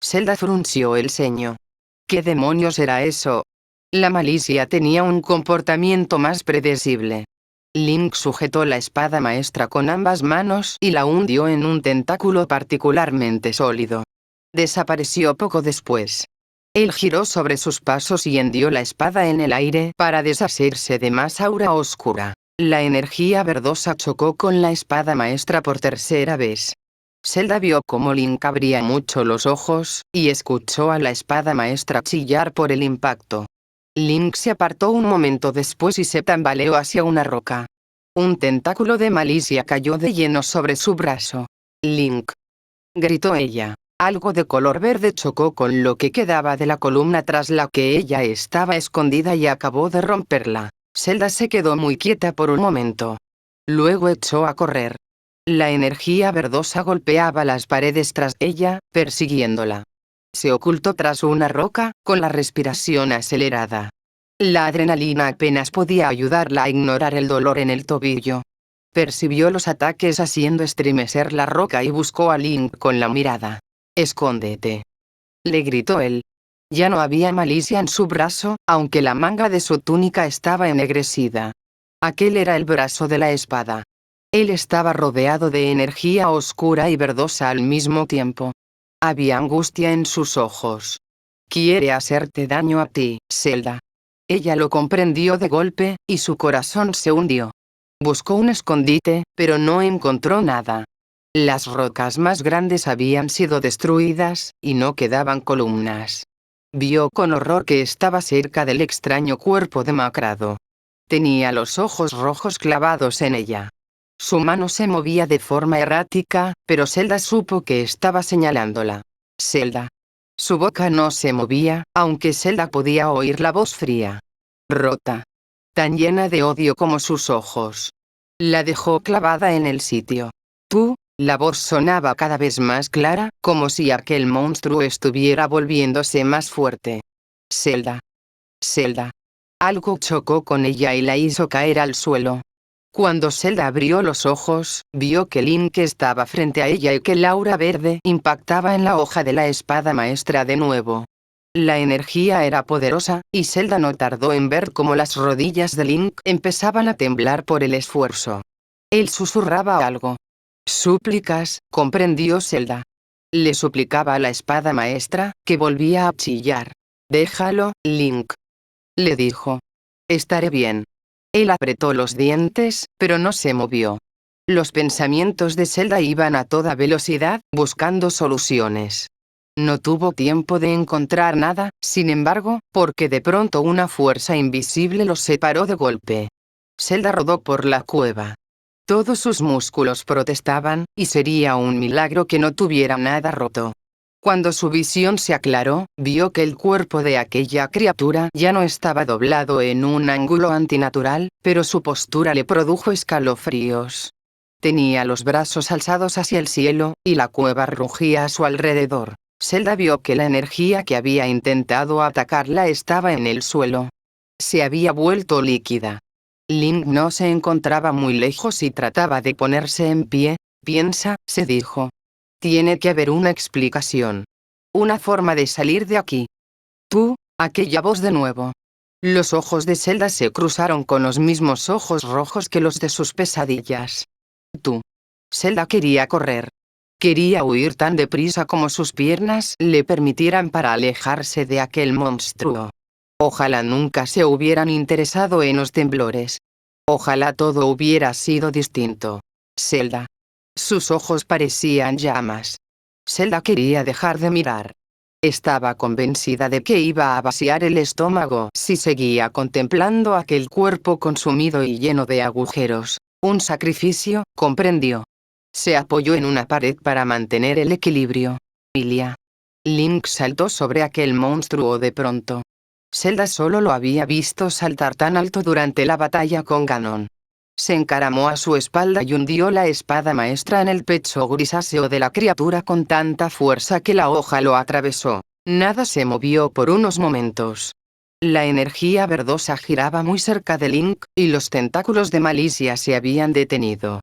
Zelda frunció el ceño. ¿Qué demonios era eso? La malicia tenía un comportamiento más predecible. Link sujetó la espada maestra con ambas manos y la hundió en un tentáculo particularmente sólido. Desapareció poco después. Él giró sobre sus pasos y hendió la espada en el aire para deshacerse de más aura oscura. La energía verdosa chocó con la espada maestra por tercera vez. Zelda vio cómo Link abría mucho los ojos, y escuchó a la espada maestra chillar por el impacto. Link se apartó un momento después y se tambaleó hacia una roca. Un tentáculo de malicia cayó de lleno sobre su brazo. Link, gritó ella. Algo de color verde chocó con lo que quedaba de la columna tras la que ella estaba escondida y acabó de romperla. Zelda se quedó muy quieta por un momento. Luego echó a correr. La energía verdosa golpeaba las paredes tras ella, persiguiéndola. Se ocultó tras una roca, con la respiración acelerada. La adrenalina apenas podía ayudarla a ignorar el dolor en el tobillo. Percibió los ataques haciendo estremecer la roca y buscó a Link con la mirada. «Escóndete», le gritó él. Ya no había malicia en su brazo, aunque la manga de su túnica estaba ennegrecida. Aquel era el brazo de la espada. Él estaba rodeado de energía oscura y verdosa al mismo tiempo. Había angustia en sus ojos. «Quiere hacerte daño a ti, Zelda». Ella lo comprendió de golpe, y su corazón se hundió. Buscó un escondite, pero no encontró nada. Las rocas más grandes habían sido destruidas, y no quedaban columnas. Vio con horror que estaba cerca del extraño cuerpo demacrado. Tenía los ojos rojos clavados en ella. Su mano se movía de forma errática, pero Zelda supo que estaba señalándola. «Zelda». Su boca no se movía, aunque Zelda podía oír la voz fría. Rota. Tan llena de odio como sus ojos. La dejó clavada en el sitio. «Tú». La voz sonaba cada vez más clara, como si aquel monstruo estuviera volviéndose más fuerte. «Zelda. Zelda». Algo chocó con ella y la hizo caer al suelo. Cuando Zelda abrió los ojos, vio que Link estaba frente a ella y que el aura verde impactaba en la hoja de la espada maestra de nuevo. La energía era poderosa, y Zelda no tardó en ver cómo las rodillas de Link empezaban a temblar por el esfuerzo. Él susurraba algo. «Súplicas», comprendió Zelda. Le suplicaba a la espada maestra, que volvía a chillar. «Déjalo, Link», le dijo. «Estaré bien». Él apretó los dientes, pero no se movió. Los pensamientos de Zelda iban a toda velocidad, buscando soluciones. No tuvo tiempo de encontrar nada, sin embargo, porque de pronto una fuerza invisible los separó de golpe. Zelda rodó por la cueva. Todos sus músculos protestaban, y sería un milagro que no tuviera nada roto. Cuando su visión se aclaró, vio que el cuerpo de aquella criatura ya no estaba doblado en un ángulo antinatural, pero su postura le produjo escalofríos. Tenía los brazos alzados hacia el cielo, y la cueva rugía a su alrededor. Zelda vio que la energía que había intentado atacarla estaba en el suelo. Se había vuelto líquida. Link no se encontraba muy lejos y trataba de ponerse en pie. «Piensa», se dijo. «Tiene que haber una explicación. Una forma de salir de aquí». «Tú», aquella voz de nuevo. Los ojos de Zelda se cruzaron con los mismos ojos rojos que los de sus pesadillas. «Tú». Zelda quería correr. Quería huir tan deprisa como sus piernas le permitieran para alejarse de aquel monstruo. Ojalá nunca se hubieran interesado en los temblores. Ojalá todo hubiera sido distinto. Zelda. Sus ojos parecían llamas. Zelda quería dejar de mirar. Estaba convencida de que iba a vaciar el estómago si seguía contemplando aquel cuerpo consumido y lleno de agujeros. Un sacrificio, comprendió. Se apoyó en una pared para mantener el equilibrio. «Ilia». Link saltó sobre aquel monstruo de pronto. Zelda solo lo había visto saltar tan alto durante la batalla con Ganon. Se encaramó a su espalda y hundió la espada maestra en el pecho grisáceo de la criatura con tanta fuerza que la hoja lo atravesó. Nada se movió por unos momentos. La energía verdosa giraba muy cerca de Link, y los tentáculos de malicia se habían detenido.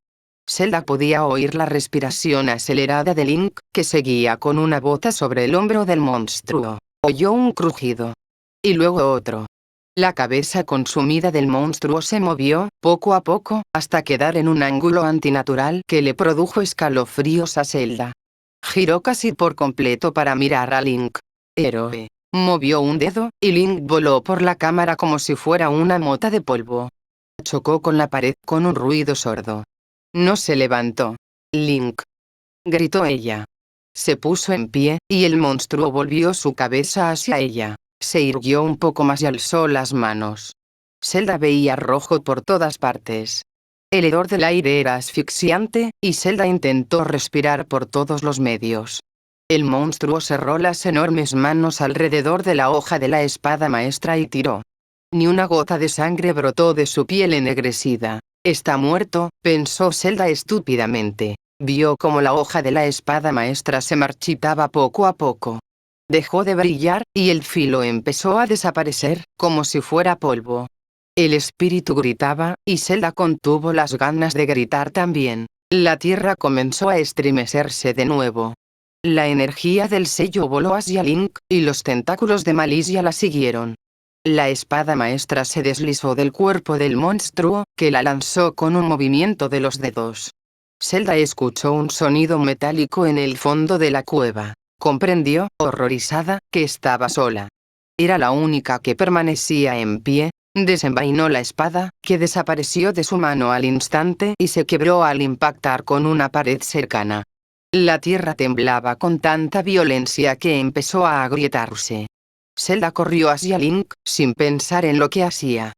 Zelda podía oír la respiración acelerada de Link, que seguía con una bota sobre el hombro del monstruo. Oyó un crujido. Y luego otro. La cabeza consumida del monstruo se movió, poco a poco, hasta quedar en un ángulo antinatural que le produjo escalofríos a Zelda. Giró casi por completo para mirar a Link. «Héroe». Movió un dedo, y Link voló por la cámara como si fuera una mota de polvo. Chocó con la pared con un ruido sordo. No se levantó. «Link», gritó ella. Se puso en pie, y el monstruo volvió su cabeza hacia ella. Se irguió un poco más y alzó las manos. Zelda veía rojo por todas partes. El hedor del aire era asfixiante, y Zelda intentó respirar por todos los medios. El monstruo cerró las enormes manos alrededor de la hoja de la espada maestra y tiró. Ni una gota de sangre brotó de su piel ennegrecida. Está muerto, pensó Zelda estúpidamente. Vio cómo la hoja de la espada maestra se marchitaba poco a poco. Dejó de brillar, y el filo empezó a desaparecer, como si fuera polvo. El espíritu gritaba, y Zelda contuvo las ganas de gritar también. La tierra comenzó a estremecerse de nuevo. La energía del sello voló hacia Link, y los tentáculos de Malicia la siguieron. La espada maestra se deslizó del cuerpo del monstruo, que la lanzó con un movimiento de los dedos. Zelda escuchó un sonido metálico en el fondo de la cueva. Comprendió, horrorizada, que estaba sola. Era la única que permanecía en pie. Desenvainó la espada, que desapareció de su mano al instante y se quebró al impactar con una pared cercana. La tierra temblaba con tanta violencia que empezó a agrietarse. Zelda corrió hacia Link, sin pensar en lo que hacía.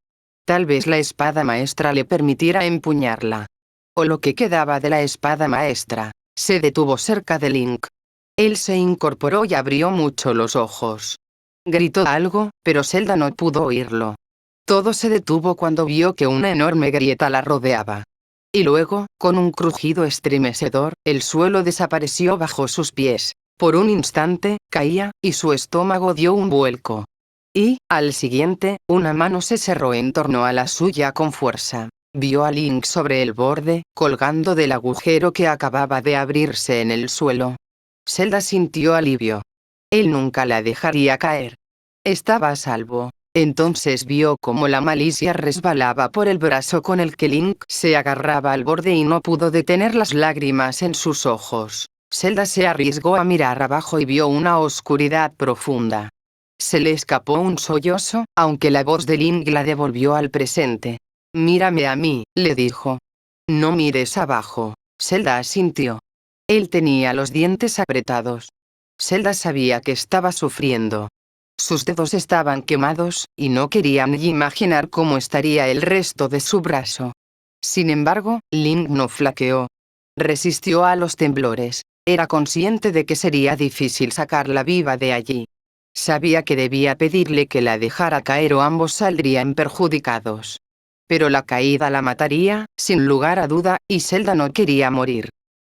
Tal vez la espada maestra le permitiera empuñarla. O lo que quedaba de la espada maestra. Se detuvo cerca de Link. Él se incorporó y abrió mucho los ojos. Gritó algo, pero Zelda no pudo oírlo. Todo se detuvo cuando vio que una enorme grieta la rodeaba. Y luego, con un crujido estremecedor, el suelo desapareció bajo sus pies. Por un instante, caía, y su estómago dio un vuelco. Y, al siguiente, una mano se cerró en torno a la suya con fuerza. Vio a Link sobre el borde, colgando del agujero que acababa de abrirse en el suelo. Zelda sintió alivio. Él nunca la dejaría caer. Estaba a salvo. Entonces vio cómo la Malicia resbalaba por el brazo con el que Link se agarraba al borde y no pudo detener las lágrimas en sus ojos. Zelda se arriesgó a mirar abajo y vio una oscuridad profunda. Se le escapó un sollozo, aunque la voz de Link la devolvió al presente. «Mírame a mí», le dijo. «No mires abajo». Zelda asintió. Él tenía los dientes apretados. Zelda sabía que estaba sufriendo. Sus dedos estaban quemados, y no quería ni imaginar cómo estaría el resto de su brazo. Sin embargo, Link no flaqueó. Resistió a los temblores. Era consciente de que sería difícil sacarla viva de allí. Sabía que debía pedirle que la dejara caer o ambos saldrían perjudicados. Pero la caída la mataría, sin lugar a duda, y Zelda no quería morir.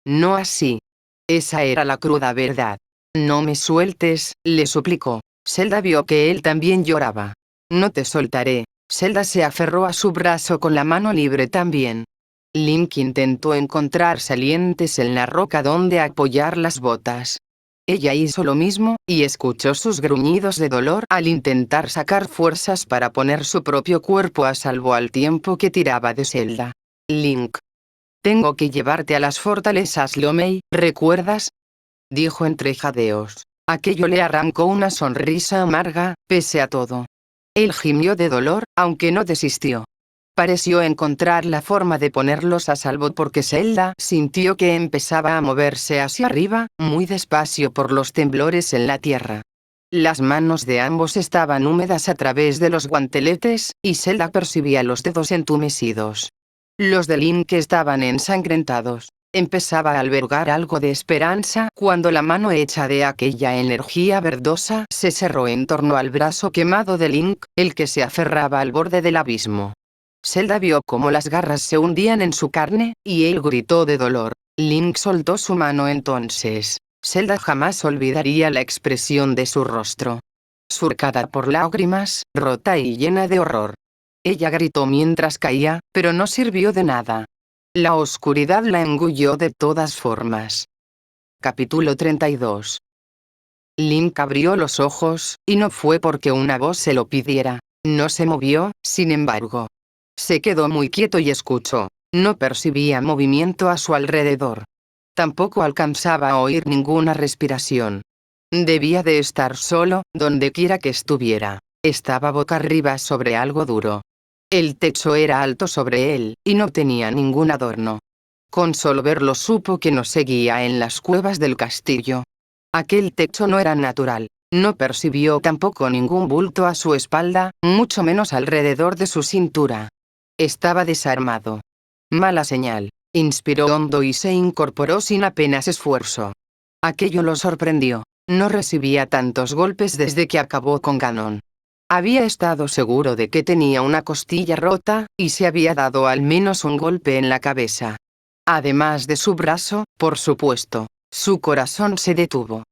No así. Esa era la cruda verdad. «No me sueltes», le suplicó. Zelda vio que él también lloraba. «No te soltaré». Zelda se aferró a su brazo con la mano libre también. Link intentó encontrar salientes en la roca donde apoyar las botas. Ella hizo lo mismo, y escuchó sus gruñidos de dolor al intentar sacar fuerzas para poner su propio cuerpo a salvo al tiempo que tiraba de Zelda. «Link. Tengo que llevarte a las fortalezas Lomei, ¿recuerdas?», dijo entre jadeos. Aquello le arrancó una sonrisa amarga, pese a todo. Él gimió de dolor, aunque no desistió. Pareció encontrar la forma de ponerlos a salvo porque Zelda sintió que empezaba a moverse hacia arriba, muy despacio por los temblores en la tierra. Las manos de ambos estaban húmedas a través de los guanteletes, y Zelda percibía los dedos entumecidos. Los de Link estaban ensangrentados. Empezaba a albergar algo de esperanza cuando la mano hecha de aquella energía verdosa se cerró en torno al brazo quemado de Link, el que se aferraba al borde del abismo. Zelda vio cómo las garras se hundían en su carne, y él gritó de dolor. Link soltó su mano entonces. Zelda jamás olvidaría la expresión de su rostro. Surcada por lágrimas, rota y llena de horror. Ella gritó mientras caía, pero no sirvió de nada. La oscuridad la engulló de todas formas. Capítulo 32. Link abrió los ojos, y no fue porque una voz se lo pidiera. No se movió, sin embargo. Se quedó muy quieto y escuchó. No percibía movimiento a su alrededor. Tampoco alcanzaba a oír ninguna respiración. Debía de estar solo, donde quiera que estuviera. Estaba boca arriba sobre algo duro. El techo era alto sobre él, y no tenía ningún adorno. Con solo verlo supo que no seguía en las cuevas del castillo. Aquel techo no era natural. No percibió tampoco ningún bulto a su espalda, mucho menos alrededor de su cintura. Estaba desarmado. Mala señal. Inspiró hondo y se incorporó sin apenas esfuerzo. Aquello lo sorprendió. No recibía tantos golpes desde que acabó con Ganon. Había estado seguro de que tenía una costilla rota, y se había dado al menos un golpe en la cabeza. Además de su brazo, por supuesto, su corazón se detuvo.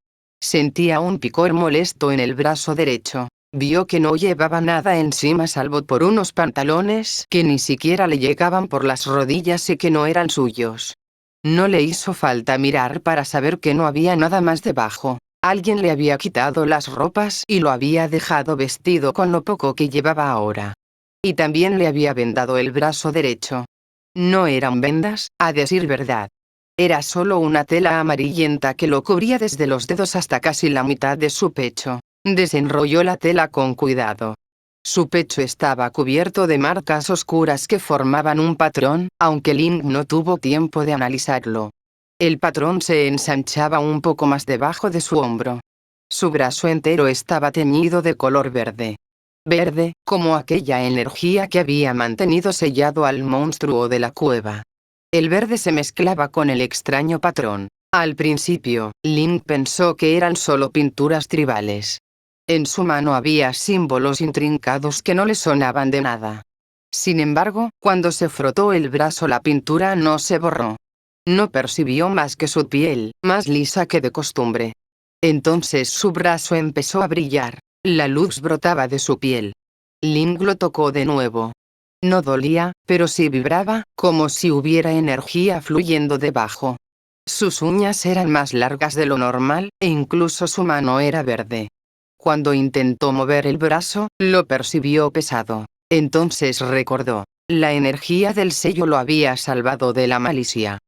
Sentía un picor molesto en el brazo derecho. Vio que no llevaba nada encima salvo por unos pantalones que ni siquiera le llegaban por las rodillas y que no eran suyos. No le hizo falta mirar para saber que no había nada más debajo. Alguien le había quitado las ropas y lo había dejado vestido con lo poco que llevaba ahora. Y también le había vendado el brazo derecho. No eran vendas, a decir verdad. Era solo una tela amarillenta que lo cubría desde los dedos hasta casi la mitad de su pecho. Desenrolló la tela con cuidado. Su pecho estaba cubierto de marcas oscuras que formaban un patrón, aunque Link no tuvo tiempo de analizarlo. El patrón se ensanchaba un poco más debajo de su hombro. Su brazo entero estaba teñido de color verde. Verde, como aquella energía que había mantenido sellado al monstruo de la cueva. El verde se mezclaba con el extraño patrón. Al principio, Link pensó que eran solo pinturas tribales. En su mano había símbolos intrincados que no le sonaban de nada. Sin embargo, cuando se frotó el brazo la pintura no se borró. No percibió más que su piel, más lisa que de costumbre. Entonces su brazo empezó a brillar. La luz brotaba de su piel. Link lo tocó de nuevo. No dolía, pero sí vibraba, como si hubiera energía fluyendo debajo. Sus uñas eran más largas de lo normal, e incluso su mano era verde. Cuando intentó mover el brazo, lo percibió pesado. Entonces recordó. La energía del sello lo había salvado de la malicia.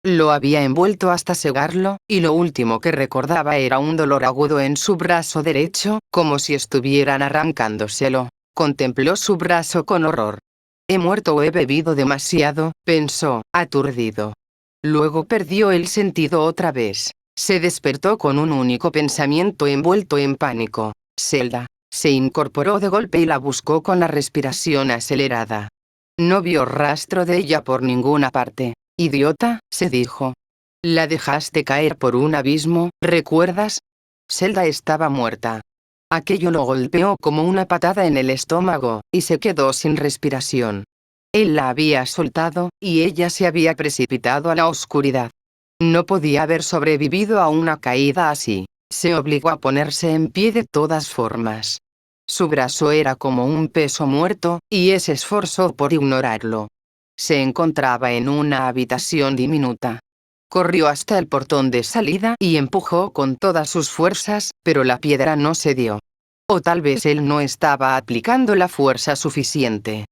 Lo había envuelto hasta cegarlo, y lo último que recordaba era un dolor agudo en su brazo derecho, como si estuvieran arrancándoselo. Contempló su brazo con horror. He muerto o he bebido demasiado, pensó, aturdido. Luego perdió el sentido otra vez. Se despertó con un único pensamiento envuelto en pánico. Zelda. Se incorporó de golpe y la buscó con la respiración acelerada. No vio rastro de ella por ninguna parte. Idiota, se dijo. La dejaste caer por un abismo, ¿recuerdas? Zelda estaba muerta. Aquello lo golpeó como una patada en el estómago, y se quedó sin respiración. Él la había soltado, y ella se había precipitado a la oscuridad. No podía haber sobrevivido a una caída así. Se obligó a ponerse en pie de todas formas. Su brazo era como un peso muerto, y se esforzó por ignorarlo. Se encontraba en una habitación diminuta. Corrió hasta el portón de salida y empujó con todas sus fuerzas, pero la piedra no cedió. O tal vez él no estaba aplicando la fuerza suficiente.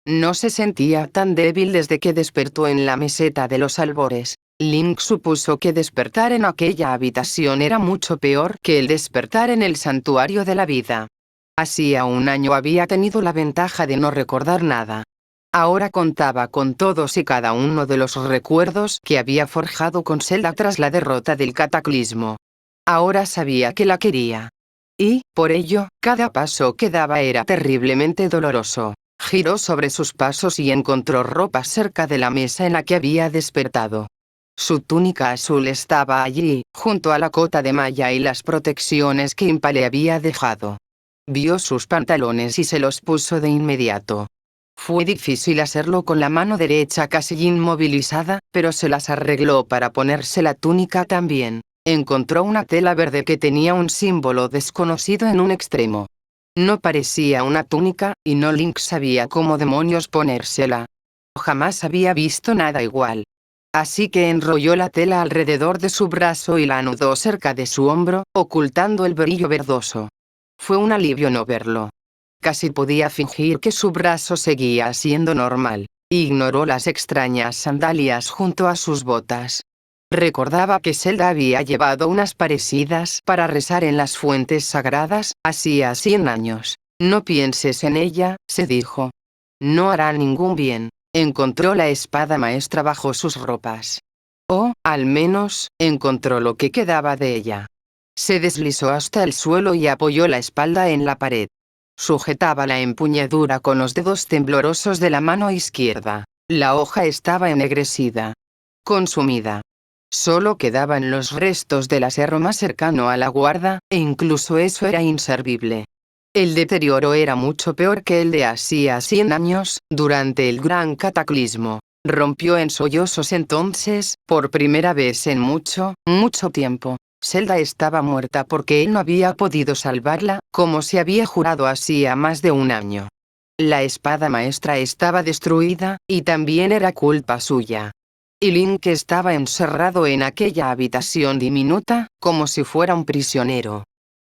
No se sentía tan débil desde que despertó en la meseta de los albores. Link supuso que despertar en aquella habitación era mucho peor que el despertar en el santuario de la vida. Hacía un año había tenido la ventaja de no recordar nada. Ahora contaba con todos y cada uno de los recuerdos que había forjado con Zelda tras la derrota del cataclismo. Ahora sabía que la quería. Y, por ello, cada paso que daba era terriblemente doloroso. Giró sobre sus pasos y encontró ropa cerca de la mesa en la que había despertado. Su túnica azul estaba allí, junto a la cota de malla y las protecciones que Impa le había dejado. Vio sus pantalones y se los puso de inmediato. Fue difícil hacerlo con la mano derecha casi inmovilizada, pero se las arregló para ponerse la túnica también. Encontró una tela verde que tenía un símbolo desconocido en un extremo. No parecía una túnica, y no Link sabía cómo demonios ponérsela. Jamás había visto nada igual. Así que enrolló la tela alrededor de su brazo y la anudó cerca de su hombro, ocultando el brillo verdoso. Fue un alivio no verlo. Casi podía fingir que su brazo seguía siendo normal. Ignoró las extrañas sandalias junto a sus botas. Recordaba que Zelda había llevado unas parecidas para rezar en las fuentes sagradas, hacía 100 años. No pienses en ella, se dijo. No hará ningún bien. Encontró la espada maestra bajo sus ropas. O, al menos, encontró lo que quedaba de ella. Se deslizó hasta el suelo y apoyó la espalda en la pared. Sujetaba la empuñadura con los dedos temblorosos de la mano izquierda. La hoja estaba ennegrecida. Consumida. Solo quedaban los restos del aserro más cercano a la guarda, e incluso eso era inservible. El deterioro era mucho peor que el de hacía 100 años, durante el gran cataclismo. Rompió en sollozos entonces, por primera vez en mucho, mucho tiempo. Zelda estaba muerta porque él no había podido salvarla, como se había jurado hacía más de un año. La espada maestra estaba destruida, y también era culpa suya. Y Link estaba encerrado en aquella habitación diminuta, como si fuera un prisionero.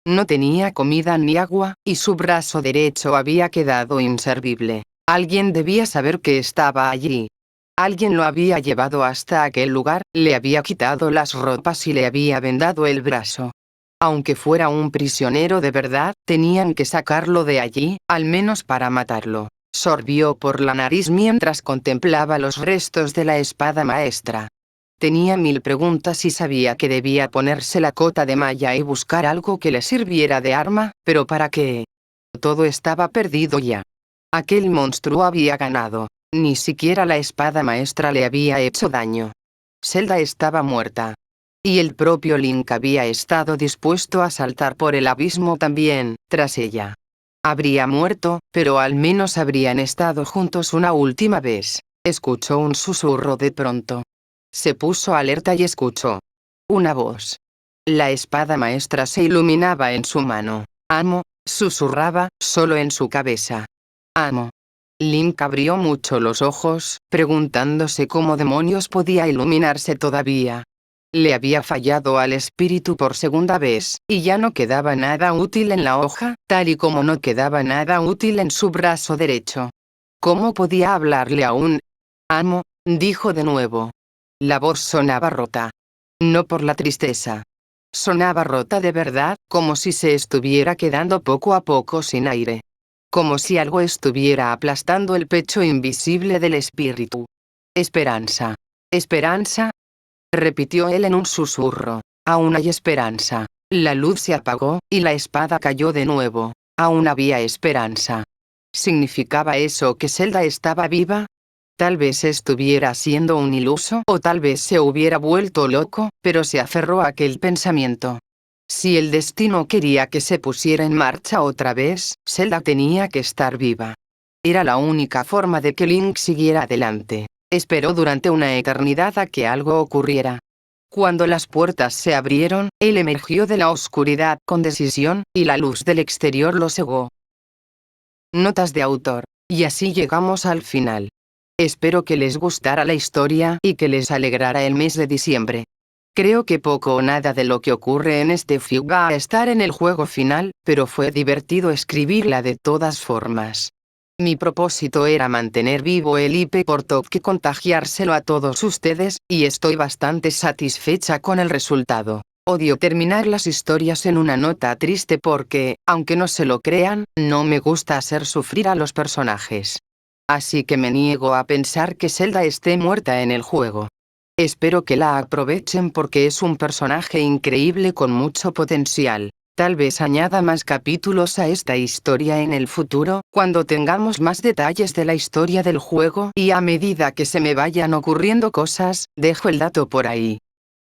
No tenía comida ni agua, y su brazo derecho había quedado inservible. Alguien debía saber que estaba allí. Alguien lo había llevado hasta aquel lugar, le había quitado las ropas y le había vendado el brazo. Aunque fuera un prisionero de verdad, tenían que sacarlo de allí, al menos para matarlo. Sorbió por la nariz mientras contemplaba los restos de la espada maestra. Tenía 1000 preguntas y sabía que debía ponerse la cota de malla y buscar algo que le sirviera de arma, pero ¿para qué? Todo estaba perdido ya. Aquel monstruo había ganado. Ni siquiera la espada maestra le había hecho daño. Zelda estaba muerta. Y el propio Link había estado dispuesto a saltar por el abismo también, tras ella. Habría muerto, pero al menos habrían estado juntos una última vez. Escuchó un susurro de pronto. Se puso alerta y escuchó una voz. La espada maestra se iluminaba en su mano. Amo, susurraba, solo en su cabeza. Amo. Link abrió mucho los ojos, preguntándose cómo demonios podía iluminarse todavía. Le había fallado al espíritu por segunda vez, y ya no quedaba nada útil en la hoja, tal y como no quedaba nada útil en su brazo derecho. ¿Cómo podía hablarle aún? Amo, dijo de nuevo. La voz sonaba rota. No por la tristeza. Sonaba rota de verdad, como si se estuviera quedando poco a poco sin aire. Como si algo estuviera aplastando el pecho invisible del espíritu. Esperanza. Esperanza, repitió él en un susurro. Aún hay esperanza. La luz se apagó, y la espada cayó de nuevo. Aún había esperanza. ¿Significaba eso que Zelda estaba viva? Tal vez estuviera siendo un iluso, o tal vez se hubiera vuelto loco, pero se aferró a aquel pensamiento. Si el destino quería que se pusiera en marcha otra vez, Zelda tenía que estar viva. Era la única forma de que Link siguiera adelante. Esperó durante una eternidad a que algo ocurriera. Cuando las puertas se abrieron, él emergió de la oscuridad con decisión, y la luz del exterior lo cegó. Notas de autor. Y así llegamos al final. Espero que les gustara la historia y que les alegrara el mes de diciembre. Creo que poco o nada de lo que ocurre en este FIC va a estar en el juego final, pero fue divertido escribirla de todas formas. Mi propósito era mantener vivo el IP por que contagiárselo a todos ustedes, y estoy bastante satisfecha con el resultado. Odio terminar las historias en una nota triste porque, aunque no se lo crean, no me gusta hacer sufrir a los personajes. Así que me niego a pensar que Zelda esté muerta en el juego. Espero que la aprovechen porque es un personaje increíble con mucho potencial. Tal vez añada más capítulos a esta historia en el futuro, cuando tengamos más detalles de la historia del juego, y a medida que se me vayan ocurriendo cosas, dejo el dato por ahí.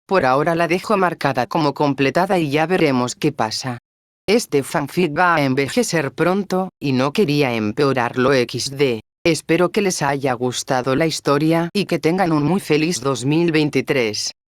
Por ahora la dejo marcada como completada y ya veremos qué pasa. Este fanfic va a envejecer pronto, y no quería empeorarlo XD. Espero que les haya gustado la historia y que tengan un muy feliz 2023.